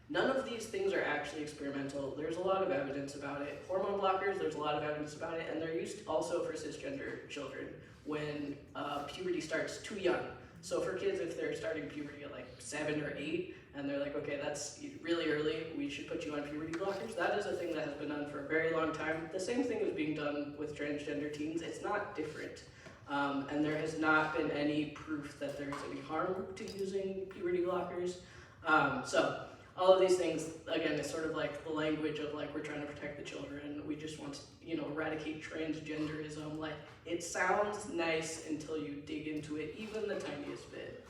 None of these things are actually experimental. There's a lot of evidence about it. Hormone blockers, there's a lot of evidence about it, and they're used also for cisgender children when puberty starts too young. So for kids, if they're starting puberty at like 7 or 8, and they're like, okay, that's really early, we should put you on puberty blockers, that is a thing that has been done for a very long time. The same thing is being done with transgender teens. It's not different. And there has not been any proof that there's any harm to using puberty blockers. So all of these things, again, is sort of like the language of like, we're trying to protect the children. We just want to, eradicate transgenderism. Like, it sounds nice until you dig into it, even the tiniest bit.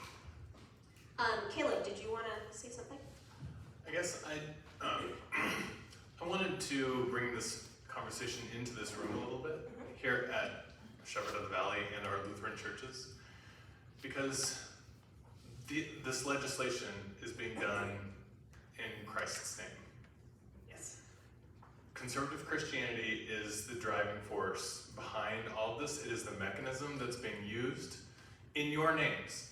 Caleb, did you want to say something? I guess I wanted to bring this conversation into this room a little bit here at Shepherd of the Valley and our Lutheran churches, because this legislation is being done in Christ's name. Yes. Conservative Christianity is the driving force behind all of this. It is the mechanism that's being used in your names,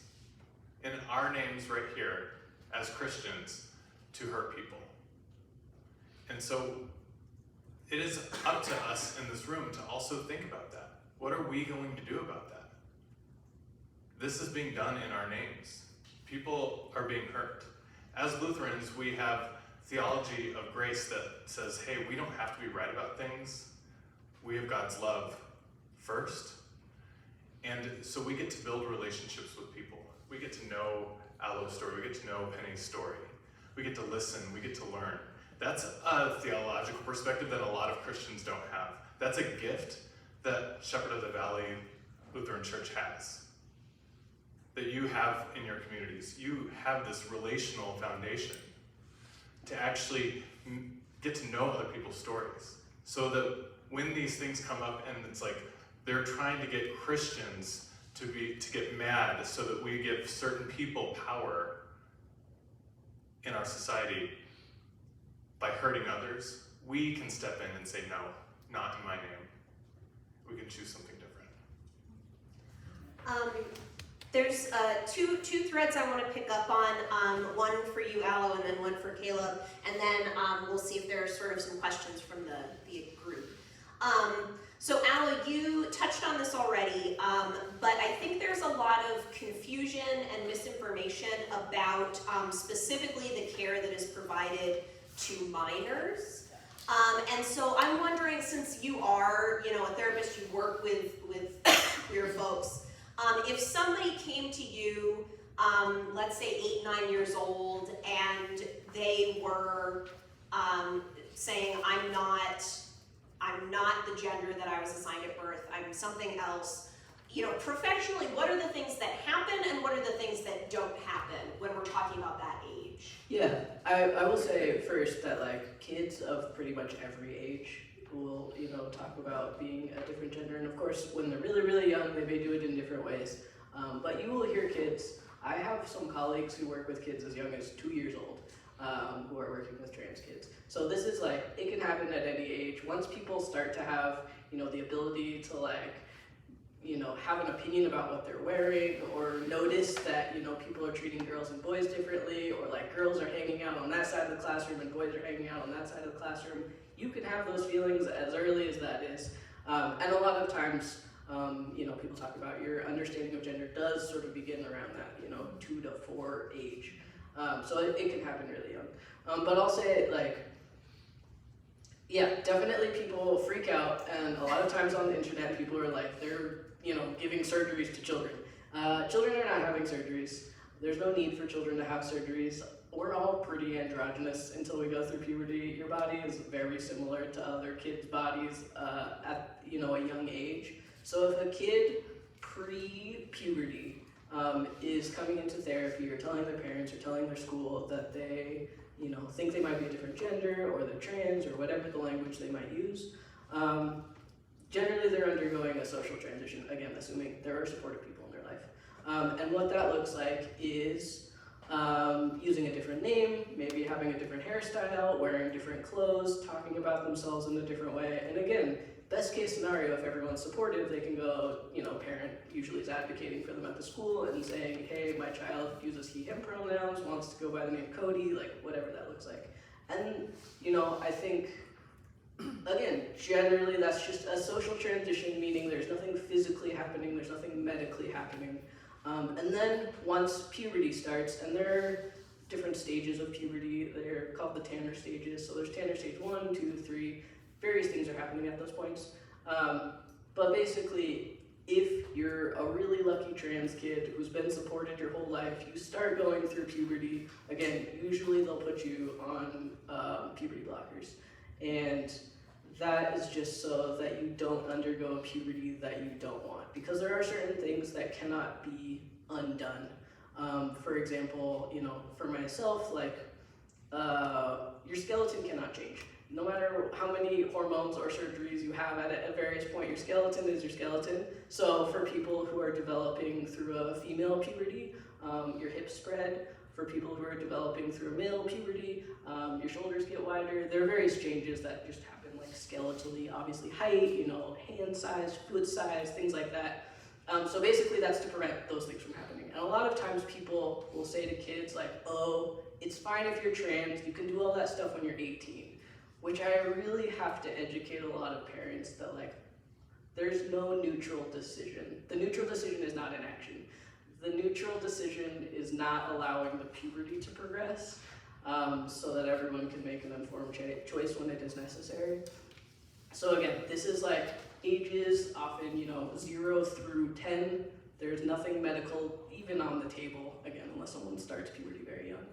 in our names right here as Christians, to hurt people. And so it is up to us in this room to also think about that. What are we going to do about that? This is being done in our names. People are being hurt. As Lutherans, we have theology of grace that says, hey, we don't have to be right about things. We have God's love first. And so we get to build relationships with people. We get to know Alo's story. We get to know Penny's story. We get to listen. We get to learn. That's a theological perspective that a lot of Christians don't have. That's a gift that Shepherd of the Valley Lutheran Church has, that you have in your communities. You have this relational foundation to actually get to know other people's stories, so that when these things come up and it's like they're trying to get Christians to get mad so that we give certain people power in our society by hurting others, we can step in and say, no, not in my name. We can choose something different. There's two threads I want to pick up on, one for you, Alo, and then one for Caleb, and then we'll see if there are sort of some questions from the group. So Alo, you touched on this already, but I think there's a lot of confusion and misinformation about specifically the care that is provided to minors. And so I'm wondering, since you are, a therapist, you work with queer folks, if somebody came to you, let's say 8, 9 years old, and they were saying, I'm not the gender that I was assigned at birth, I'm something else. Professionally, what are the things that happen and what are the things that don't happen when we're talking about that age? Yeah, I will say first that like kids of pretty much every age will, talk about being a different gender, and of course when they're really, really young, they may do it in different ways. But you will hear kids. I have some colleagues who work with kids as young as 2 years old, who are working with trans kids. So this is like, it can happen at any age. Once people start to have, the ability to like, have an opinion about what they're wearing, or notice that, people are treating girls and boys differently, or like girls are hanging out on that side of the classroom and boys are hanging out on that side of the classroom, you can have those feelings as early as that is. And a lot of times, people talk about your understanding of gender does sort of begin around that, 2 to 4 age. So it can happen really young. But I'll say like, yeah, definitely people freak out, and a lot of times on the internet, people are like, they're, giving surgeries to children. Children are not having surgeries. There's no need for children to have surgeries. We're all pretty androgynous until we go through puberty. Your body is very similar to other kids' bodies at, a young age. So if a kid pre-puberty is coming into therapy or telling their parents or telling their school that they, think they might be a different gender or they're trans or whatever the language they might use, generally they're undergoing a social transition, again, assuming there are supportive people in their life. And what that looks like is using a different name, maybe having a different hairstyle, wearing different clothes, talking about themselves in a different way. And again, best case scenario, if everyone's supportive, they can go, parent usually is advocating for them at the school and saying, hey, my child uses he, him pronouns, wants to go by the name Cody, like whatever that looks like. And, I think, again, generally that's just a social transition, meaning there's nothing physically happening, there's nothing medically happening. And then once puberty starts, and there are different stages of puberty, they're called the Tanner stages. So there's Tanner stage 1, 2, 3, various things are happening at those points. But basically, if you're a really lucky trans kid who's been supported your whole life, you start going through puberty, again, usually they'll put you on puberty blockers. And that is just so that you don't undergo a puberty that you don't want, because there are certain things that cannot be undone. For example, for myself, your skeleton cannot change. No matter how many hormones or surgeries you have at various point, your skeleton is your skeleton. So for people who are developing through a female puberty, your hips spread. For people who are developing through a male puberty, your shoulders get wider. There are various changes that just happen, like skeletally, obviously height, hand size, foot size, things like that. So basically that's to prevent those things from happening. And a lot of times people will say to kids like, oh, it's fine if you're trans, you can do all that stuff when you're 18. Which I really have to educate a lot of parents that there's no neutral decision. The neutral decision is not inaction. The neutral decision is not allowing the puberty to progress so that everyone can make an informed choice when it is necessary. So again, this is ages often, 0 through 10. There's nothing medical even on the table, again, unless someone starts puberty very young.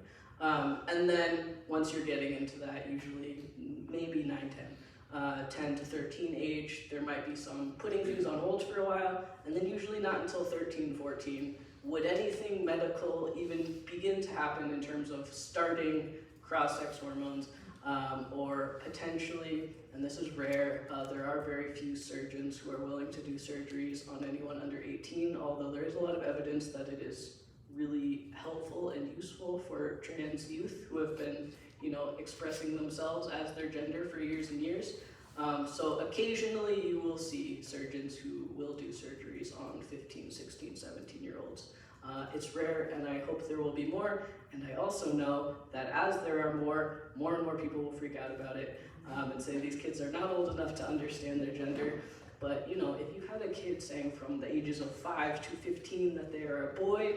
And then once you're getting into that, usually maybe 9, 10. 10 to 13 age, there might be some putting things on hold for a while, and then usually not until 13, 14 would anything medical even begin to happen in terms of starting cross-sex hormones, or potentially, and this is rare, there are very few surgeons who are willing to do surgeries on anyone under 18, although there is a lot of evidence that it is really helpful and useful for trans youth who have been, expressing themselves as their gender for years and years. So occasionally you will see surgeons who will do surgeries on 15, 16, 17-year-olds. It's rare, and I hope there will be more. And I also know that as there are more and more people will freak out about it and say these kids are not old enough to understand their gender. But if you had a kid saying from the ages of 5 to 15 that they are a boy,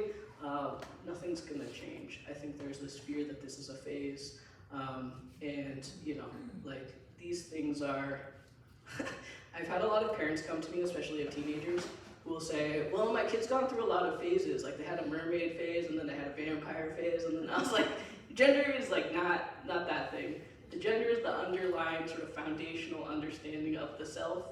nothing's gonna change. I think there's this fear that this is a phase, and these things are, I've had a lot of parents come to me, especially of teenagers, who will say, well, my kid's gone through a lot of phases, they had a mermaid phase, and then they had a vampire phase, and then I was like, gender is not that thing. The gender is the underlying sort of foundational understanding of the self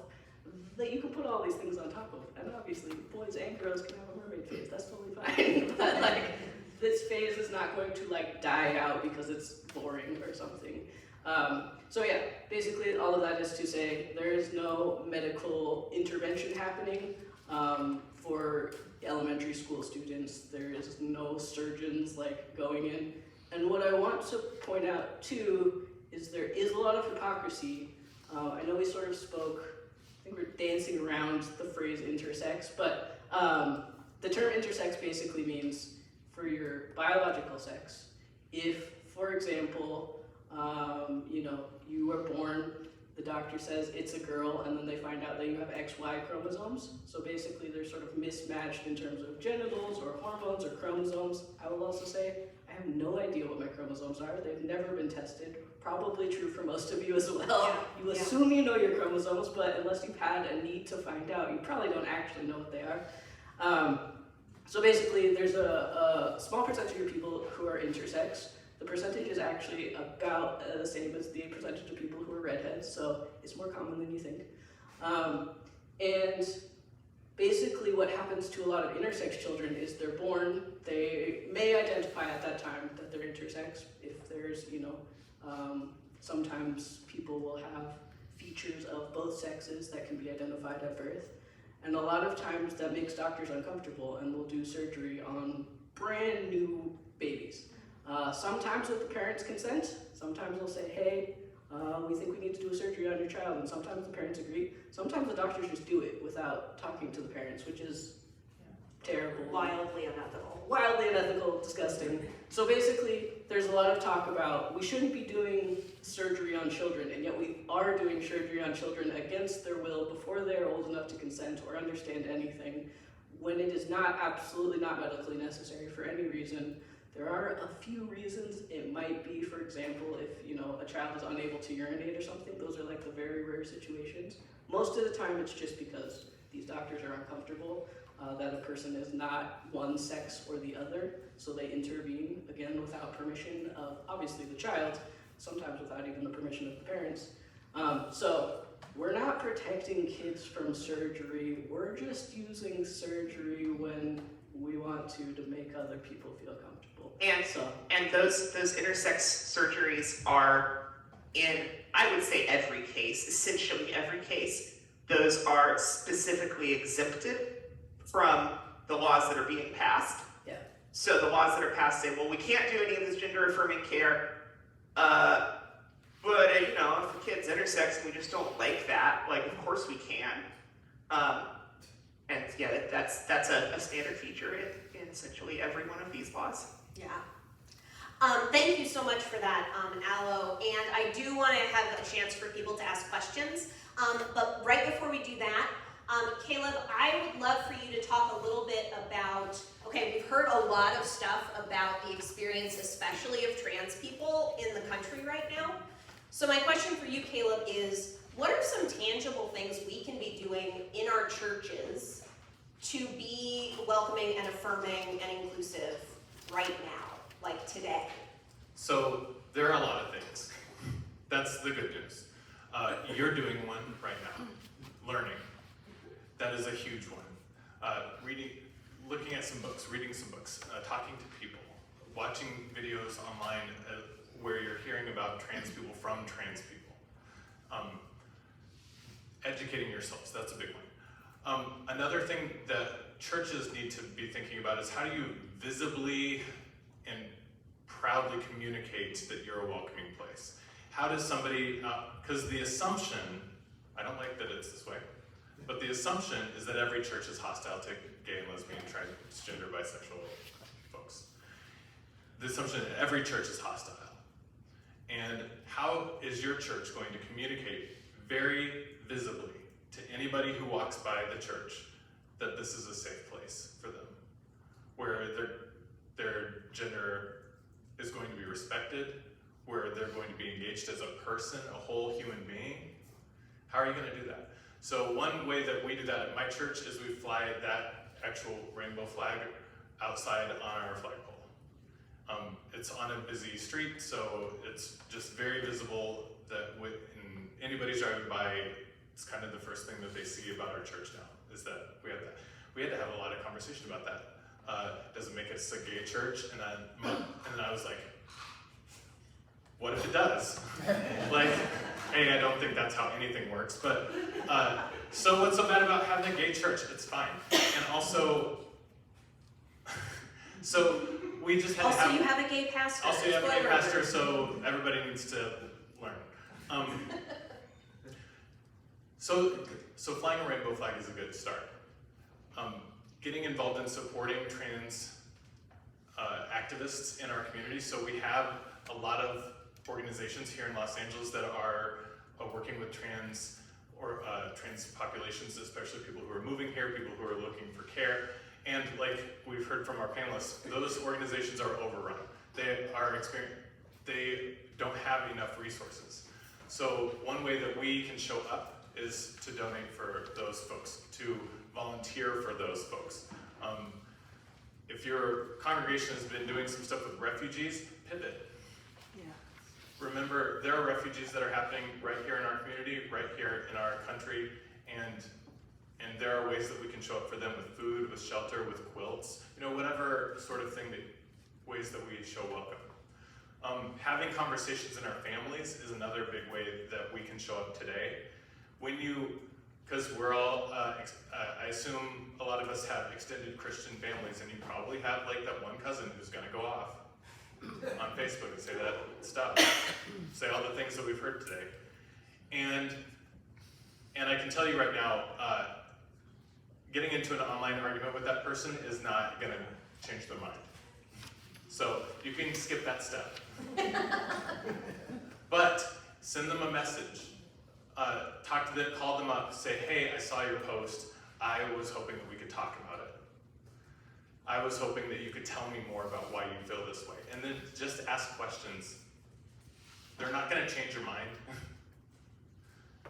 that you can put all these things on top of. And obviously, boys and girls can have a mermaid phase, that's totally fine. But this phase is not going to die out because it's boring or something. So yeah, basically all of that is to say there is no medical intervention happening for elementary school students. There is no surgeons going in. And what I want to point out too is there is a lot of hypocrisy. I know we sort of spoke, I think we're dancing around the phrase intersex, but the term intersex basically means for your biological sex. If, for example, you were born, the doctor says it's a girl, and then they find out that you have XY chromosomes. So basically they're sort of mismatched in terms of genitals or hormones or chromosomes. I will also say, I have no idea what my chromosomes are. They've never been tested. Probably true for most of you as well. You assume you know your chromosomes, but unless you've had a need to find out, you probably don't actually know what they are. So basically, there's a small percentage of people who are intersex. The percentage is actually about the same as the percentage of people who are redheads, so it's more common than you think. And basically what happens to a lot of intersex children is they're born, they may identify at that time that they're intersex. If there's, sometimes people will have features of both sexes that can be identified at birth. And a lot of times that makes doctors uncomfortable and will do surgery on brand new babies. Sometimes with the parents' consent, sometimes they'll say, hey, we think we need to do a surgery on your child, and sometimes the parents agree. Sometimes the doctors just do it without talking to the parents, which is terrible. Wildly unethical. Wildly unethical, disgusting. So basically, there's a lot of talk about we shouldn't be doing surgery on children, and yet we are doing surgery on children against their will before they're old enough to consent or understand anything, when it is not absolutely not medically necessary for any reason. There are a few reasons. It might be, for example, if a child is unable to urinate or something. Those are like the very rare situations. Most of the time, it's just because these doctors are uncomfortable that a person is not one sex or the other, so they intervene, again, without permission of, obviously, the child, sometimes without even the permission of the parents. So we're not protecting kids from surgery. We're just using surgery when we want to make other people feel comfortable. And those intersex surgeries are in, I would say, every case, essentially every case. Those are specifically exempted from the laws that are being passed. Yeah. So the laws that are passed say, well, we can't do any of this gender affirming care, but if a kid's intersex and we just don't like that, of course we can. And yeah, that's a standard feature in essentially every one of these laws. Yeah. Thank you so much for that, Alo. And I do want to have a chance for people to ask questions. But right before we do that, Caleb, I would love for you to talk a little bit about, okay, we've heard a lot of stuff about the experience, especially of trans people in the country right now. So my question for you, Caleb, is what are some tangible things we can be doing in our churches to be welcoming and affirming and inclusive right now, like today? So there are a lot of things. That's the good news. You're doing one right now, learning. That is a huge one. Looking at some books, reading some books, talking to people, watching videos online where you're hearing about trans people from trans people. Educating yourselves, that's a big one. Another thing that churches need to be thinking about is how do you visibly and proudly communicate that you're a welcoming place? How does somebody, because the assumption, I don't like that it's this way, but the assumption is that every church is hostile to gay and lesbian, transgender, bisexual folks. The assumption that every church is hostile. And how is your church going to communicate very visibly to anybody who walks by the church that this is a safe place for them, where their gender is going to be respected, where they're going to be engaged as a person, a whole human being? How are you going to do that? So one way that we do that at my church is we fly that actual rainbow flag outside on our flagpole. It's on a busy street, so it's just very visible that when anybody's driving by, it's kind of the first thing that they see about our church now, is that we have that. We had to have a lot of conversation about that. Does it make us a gay church? And then I was like, what if it does? Hey, I don't think that's how anything works, but so what's so bad about having a gay church? It's fine. And also, so we just had to have... Also, you have a gay pastor. Also, you have a gay pastor, so everybody needs to learn. So flying a rainbow flag is a good start. Getting involved in supporting trans activists in our community. So we have a lot of organizations here in Los Angeles that are working with trans populations, especially people who are moving here, people who are looking for care. And like we've heard from our panelists, those organizations are overrun. They don't have enough resources. So one way that we can show up is to donate for those folks, to volunteer for those folks. If your congregation has been doing some stuff with refugees, pivot. Yeah. Remember, there are refugees that are happening right here in our community, right here in our country, and there are ways that we can show up for them with food, with shelter, with quilts, whatever sort of thing, ways that we show welcome. Having conversations in our families is another big way that we can show up today. Because we're all, I assume a lot of us have extended Christian families, and you probably have like that one cousin who's gonna go off on Facebook and say that stuff, say all the things that we've heard today. And I can tell you right now, getting into an online argument with that person is not gonna change their mind. So you can skip that step. But send them a message. Talk to them, call them up, say, hey, I saw your post. I was hoping that we could talk about it. I was hoping that you could tell me more about why you feel this way. And then just ask questions. They're not gonna change your mind.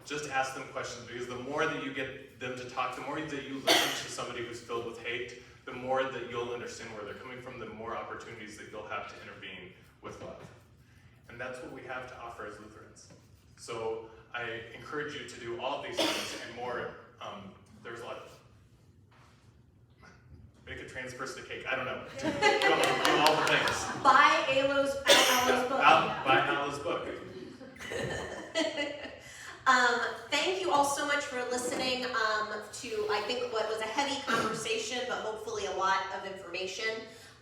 Just ask them questions, because the more that you get them to talk, the more that you listen to somebody who's filled with hate, the more that you'll understand where they're coming from, the more opportunities that you'll have to intervene with love. And that's what we have to offer as Lutherans. So I encourage you to do all of these things and more. There's a lot. Make a trans person a cake. I don't know. Do all the things. Buy Alo's book. Buy Alo's book. Thank you all so much for listening to, I think, what was a heavy conversation, but hopefully a lot of information.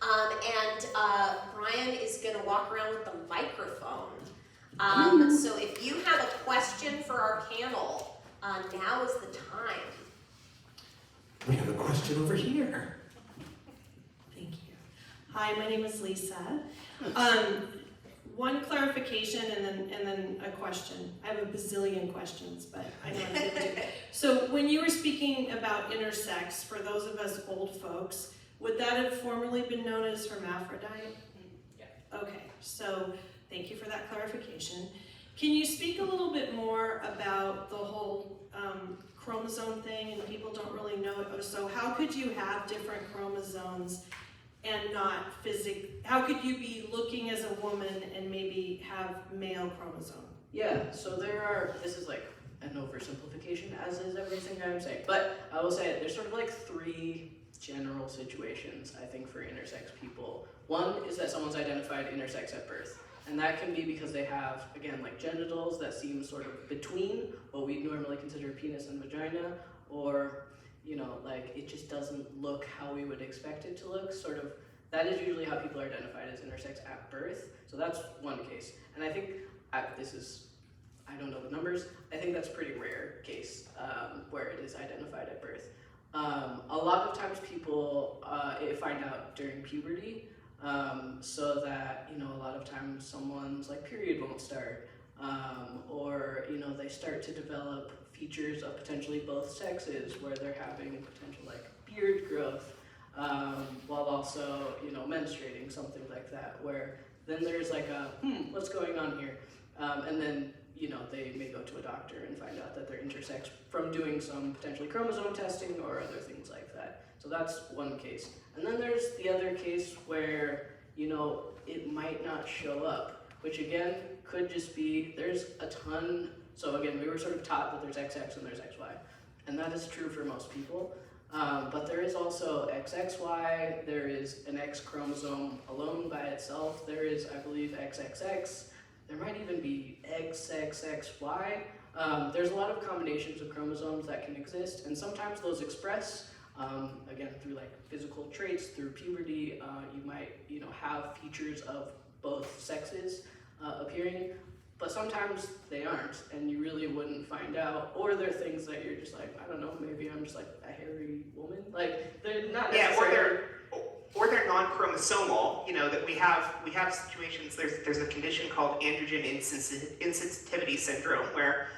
And Brian is going to walk around with the microphone. So if you have a question for our panel, now is the time. We have a question over here. Thank you. Hi, my name is Lisa. One clarification and then a question. I have a bazillion questions, but I know I'm going to do. So when you were speaking about intersex, for those of us old folks, would that have formerly been known as hermaphrodite? Yeah. Okay, so thank you for that clarification. Can you speak a little bit more about the whole chromosome thing, and people don't really know it? So how could you have different chromosomes and not how could you be looking as a woman and maybe have male chromosome? Yeah, so this is like an oversimplification, as is everything I'm saying, but I will say there's sort of like three general situations, I think, for intersex people. One is that someone's identified intersex at birth, and that can be because they have, again, like genitals that seem sort of between what we normally consider penis and vagina, or like it just doesn't look how we would expect it to look, sort of. That is usually how people are identified as intersex at birth. So that's one case. And I think I don't know the numbers, I think that's a pretty rare case where it is identified at birth. A lot of times people find out during puberty, so that, a lot of times someone's like period won't start, or, they start to develop features of potentially both sexes where they're having potential like beard growth, while also, menstruating, something like that, where then there's like a, what's going on here? And then, they may go to a doctor and find out that they're intersex from doing some potentially chromosome testing or other things like that. So that's one case. And then there's the other case where, it might not show up, which again, could just be, there's a ton. So again, we were sort of taught that there's XX and there's XY, and that is true for most people. But there is also XXY, there is an X chromosome alone by itself, there is, I believe, XXX, there might even be XXXY. There's a lot of combinations of chromosomes that can exist, and sometimes those express, again, through like physical traits, through puberty, you might, have features of both sexes appearing, but sometimes they aren't, and you really wouldn't find out, or they're things that you're just like, I don't know, maybe I'm just like a hairy woman, like, they're not necessarily... Or they're non-chromosomal, that we have situations, there's a condition called androgen insensitivity syndrome, where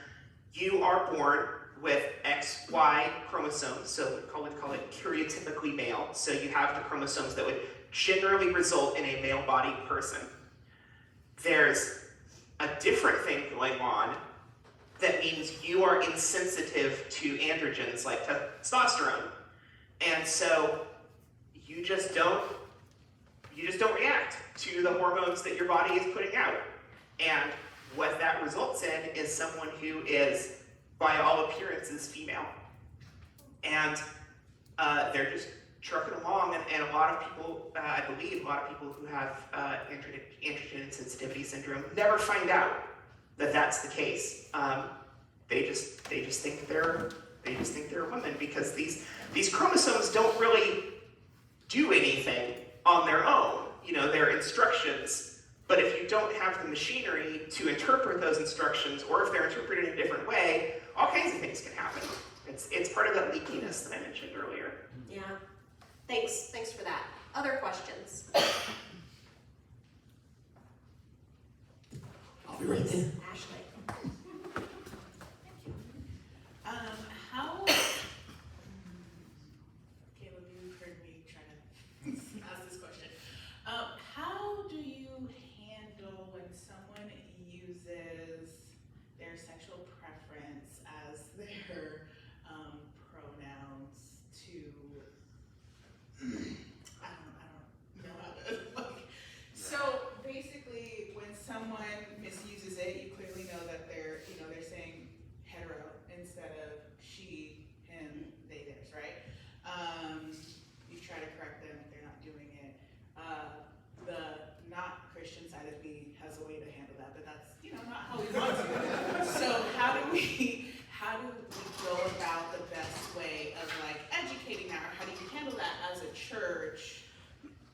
you are born with XY chromosomes, so we call it karyotypically male, so you have the chromosomes that would generally result in a male-bodied person. There's a different thing going on that means you are insensitive to androgens like testosterone, and so you just don't react to the hormones that your body is putting out. And what that results in is someone who is, by all appearances, female. And they're just trucking along, and a lot of people, I believe, a lot of people who have androgen sensitivity syndrome never find out that that's the case. They just think they're women, because these chromosomes don't really do anything on their own. You know, they're instructions, but if you don't have the machinery to interpret those instructions, or if they're interpreted in a different way, all kinds of things can happen. It's part of that leakiness that I mentioned earlier. Yeah. Thanks for that. Other questions? I'll be right there. Ashley. How, Caleb, you've heard me try to ask this question. How do you handle when someone uses their sexual preference as their pronouns to, I don't know how to, like, so basically when someone misuses it, you clearly know that they're saying hetero instead of she, him, they, theirs, right? You try to correct them if they're not doing it. The not Christian side of me has a way to handle that, but that's, not how we want to. So how do we go about the best way of like educating that, or how do you handle that as a church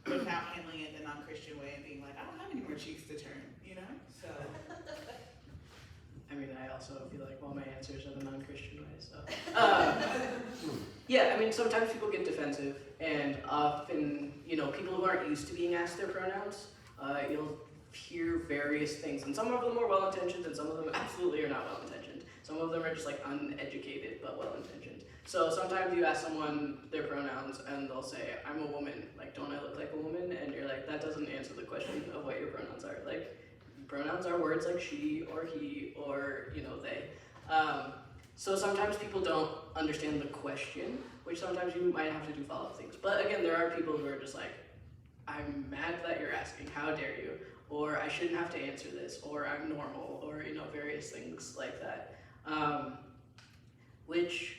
without handling it the non-Christian way and being like, I don't have any more cheeks to turn, So I mean, I also feel like all my answers are the non-Christian way, so. Yeah, I mean, sometimes people get defensive, and often, people who aren't used to being asked their pronouns, you'll hear various things, and some of them are well-intentioned, and some of them absolutely are not well-intentioned. Some of them are just like uneducated, but well-intentioned. So sometimes you ask someone their pronouns, and they'll say, I'm a woman, like, don't I look like a woman? And you're like, that doesn't answer the question of what your pronouns are. Like, pronouns are words like she, or he, or, they. So sometimes people don't understand the question, which sometimes you might have to do follow-up things. But again, there are people who are just like, I'm mad that you're asking, how dare you? Or I shouldn't have to answer this, or I'm normal, or, various things like that. Which,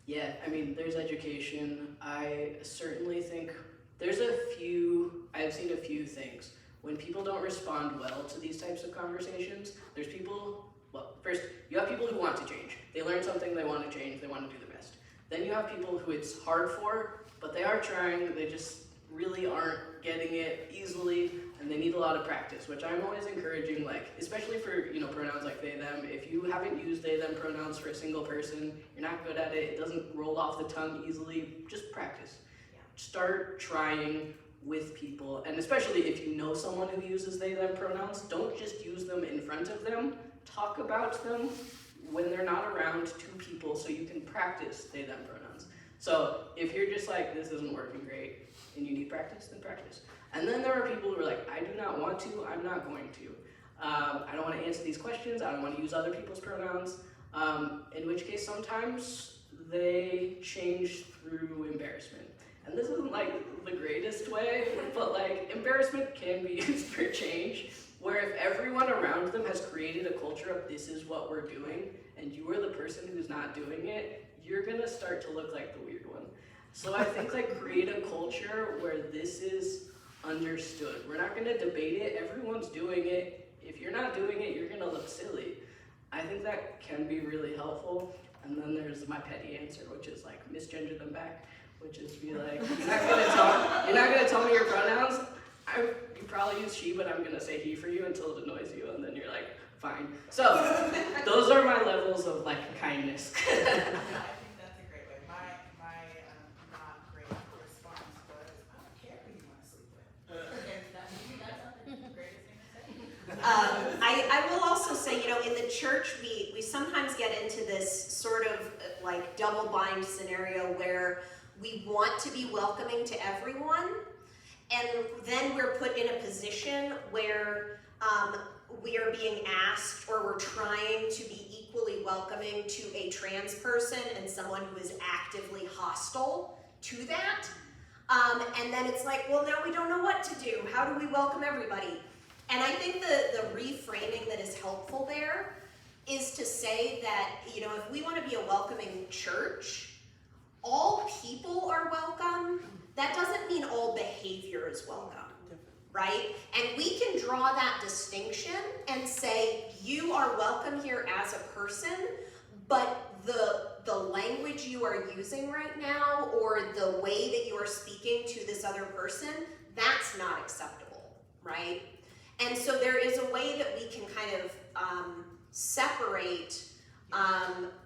yeah, I mean, there's education. I certainly think I've seen a few things. When people don't respond well to these types of conversations, there's people, first, you have people who want to change. They learn something, they want to change, they want to do the best. Then you have people who it's hard for, but they are trying, they just really aren't getting it easily, and they need a lot of practice, which I'm always encouraging, like, especially for, pronouns like they, them. If you haven't used they, them pronouns for a single person, you're not good at it, it doesn't roll off the tongue easily, just practice. Yeah. Start trying with people, and especially if you know someone who uses they, them pronouns, don't just use them in front of them, talk about them when they're not around to people so you can practice they, them pronouns. So if you're just like, this isn't working great, and you need practice, then practice. And then there are people who are like, I do not want to, I'm not going to. I don't want to answer these questions, I don't want to use other people's pronouns, in which case sometimes they change through embarrassment. And this isn't like the greatest way, but like embarrassment can be used for change, where if everyone around them has created a culture of this is what we're doing, and you are the person who's not doing it, you're gonna start to look like the weird one. So I think like create a culture where this is understood. We're not gonna debate it, everyone's doing it. If you're not doing it, you're gonna look silly. I think that can be really helpful. And then there's my petty answer, which is like misgender them back, which is be like, you're not gonna tell me your pronouns. You probably use she, but I'm gonna say he for you until it annoys you, and then you're like, fine. So those are my levels of like kindness. I think that's a great way. My not great response was, I don't care who you want to sleep with. And that's the greatest thing to say. I will also say, in the church, we sometimes get into this sort of like double bind scenario where we want to be welcoming to everyone, and then we're put in a position where we are being asked, or we're trying to be equally welcoming to a trans person and someone who is actively hostile to that. And then it's like, well, now we don't know what to do. How do we welcome everybody? And I think the reframing that is helpful there is to say that, if we want to be a welcoming church, all people are welcome, that doesn't mean all behavior is welcome, right? And we can draw that distinction and say, you are welcome here as a person, but the language you are using right now, or the way that you are speaking to this other person, that's not acceptable, right? And so there is a way that we can kind of separate,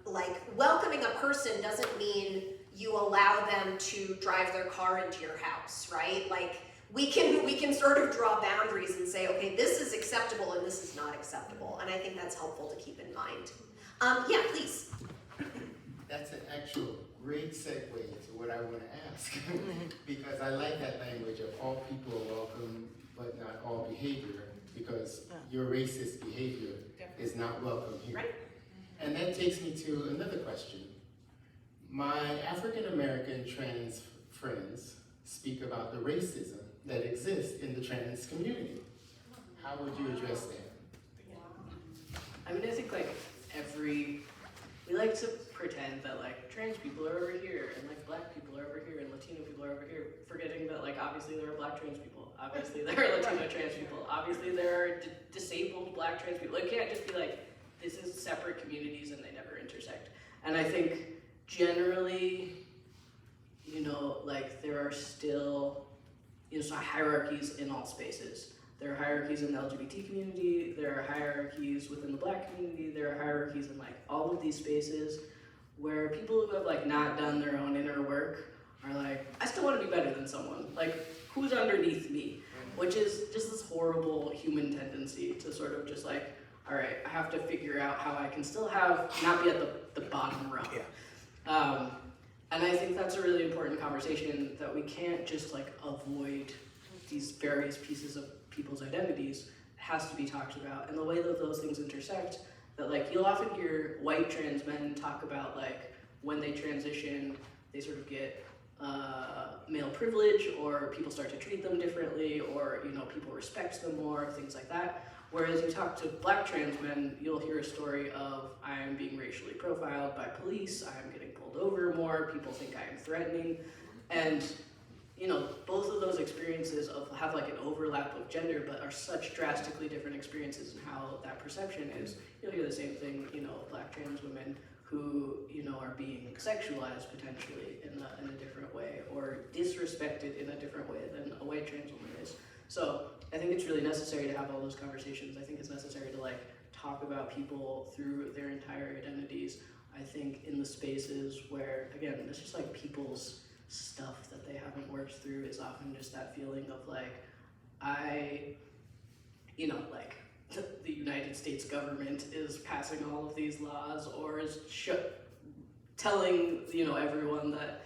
like welcoming a person doesn't mean you allow them to drive their car into your house, right? Like we can sort of draw boundaries and say, okay, this is acceptable and this is not acceptable. And I think that's helpful to keep in mind. Yeah, please. That's an actual great segue to what I want to ask, because I like that language of all people are welcome, but not all behavior, because your racist behavior is not welcome here. Right. And that takes me to another question. My African American trans friends speak about the racism that exists in the trans community. How would you address that? I mean, I think like we like to pretend that like trans people are over here and like black people are over here and Latino people are over here, forgetting that like obviously there are black trans people, obviously there are Latino trans people, obviously there are disabled black trans people. It can't just be like, this is separate communities and they never intersect. And I think generally, you know, like there are still, you know, so hierarchies in all spaces. There are hierarchies in the LGBT community, there are hierarchies within the black community, there are hierarchies in like all of these spaces where people who have like not done their own inner work are like, I still want to be better than someone. Like, who's underneath me? Which is just this horrible human tendency to sort of just like, all right, I have to figure out how I can still not be at the bottom rung. Yeah. And I think that's a really important conversation that we can't just like avoid these various pieces of people's identities. It has to be talked about. And the way that those things intersect, that like you'll often hear white trans men talk about like when they transition, they sort of get male privilege, or people start to treat them differently, or you know, people respect them more, things like that. Whereas you talk to black trans men, you'll hear a story of, I am being racially profiled by police, I am getting pulled over more, people think I am threatening. And you know, both of those experiences have like an overlap of gender, but are such drastically different experiences in how that perception is. You'll hear the same thing, you know, black trans women who, you know, are being sexualized potentially in a different way, or disrespected in a different way than a white trans woman is. So I think it's really necessary to have all those conversations. I think it's necessary to like talk about people through their entire identities. I think in the spaces where, again, it's just like people's stuff that they haven't worked through is often just that feeling of like, you know, like the United States government is passing all of these laws, or is telling, you know, everyone that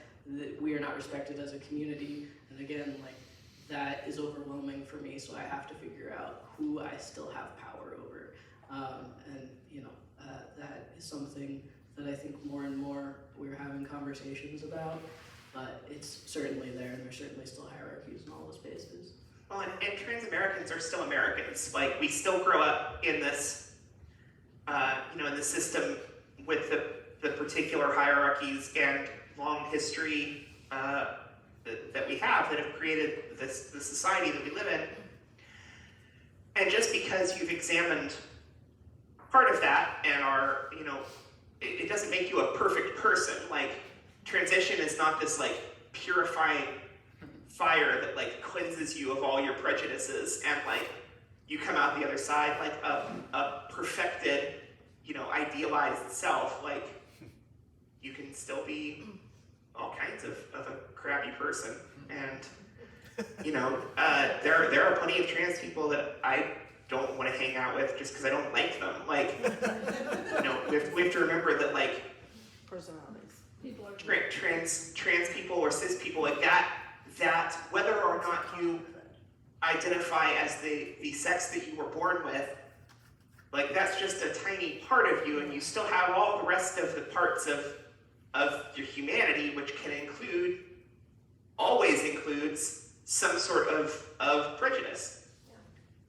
we are not respected as a community. And again, like that is overwhelming for me, so I have to figure out who I still have power over. And you know, that is something that I think more and more we're having conversations about. But it's certainly there, and there's certainly still hierarchies in all the spaces. Well, and trans Americans are still Americans. Like, we still grow up in this, you know, in the system with the particular hierarchies and long history that we have that have created the society that we live in. And just because you've examined part of that and are, you know, it doesn't make you a perfect person. Like, transition is not this like purifying fire that like cleanses you of all your prejudices and like you come out the other side like a perfected, you know, idealized self. Like, you can still be all kinds of a crappy person. And you know, there are plenty of trans people that I don't want to hang out with just because I don't like them. Like, you know, we have to remember that like personalities. Trans people or cis people like that whether or not you identify as the sex that you were born with, like that's just a tiny part of you, and you still have all the rest of the parts of your humanity, which always includes some sort of prejudice.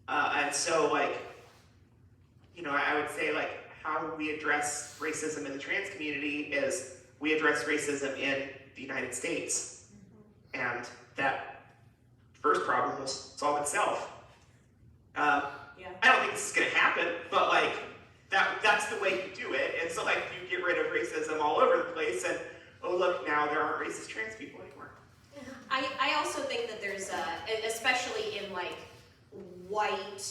And so like, you know, I would say like how we address racism in the trans community is we address racism in the United States. And will solve itself. Yeah. I don't think this is gonna happen, but like that's the way you do it. And so like you get rid of racism all over the place, and oh look, now there aren't racist trans people anymore. I also think that there's especially in like white,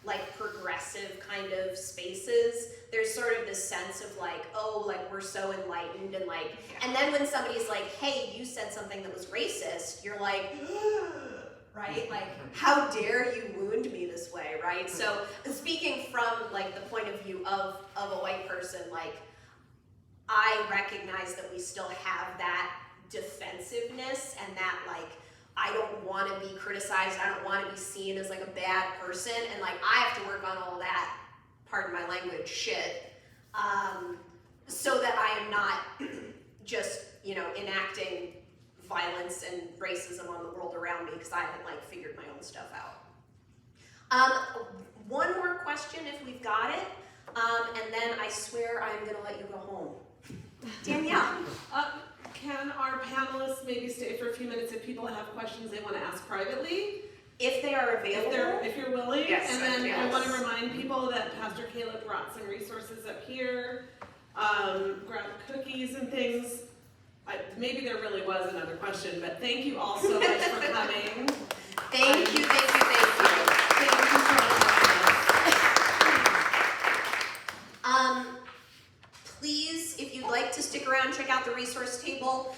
like progressive kind of spaces, there's sort of this sense of like, oh, like we're so enlightened and like, and then when somebody's like, hey, you said something that was racist, you're like, right? Like, how dare you wound me this way, right? So speaking from like the point of view of a white person, like I recognize that we still have that defensiveness and that like I don't want to be criticized, I don't want to be seen as like a bad person, and like I have to work on all that, pardon my language, shit, so that I am not just, you know, enacting violence and racism on the world around me because I haven't like figured my own stuff out. One more question if we've got it, and then I swear I'm gonna let you go home. Danielle. Can our panelists maybe stay for a few minutes if people have questions they want to ask privately? If they are available. If you're willing. Yes, and then yes. I want to remind people that Pastor Caleb brought some resources up here, grabbed cookies and things. Maybe there really was another question, but thank you all so much for coming. Thank you. Thank you for Please, if you'd like to stick around, check out the resource table.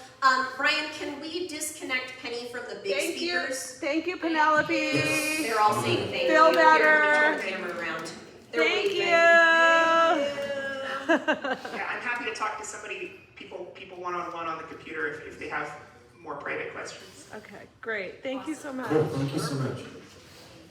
Brian, can we disconnect Penny from the big speakers? Thank you, Penelope. They're all saying thank Feel you. better. Here, let me turn the camera around. They're Thank waving. you. Yeah, I'm happy to talk to somebody, people one-on-one on the computer if they have more private questions. Okay, great. Thank you so much. Cool, thank you so much.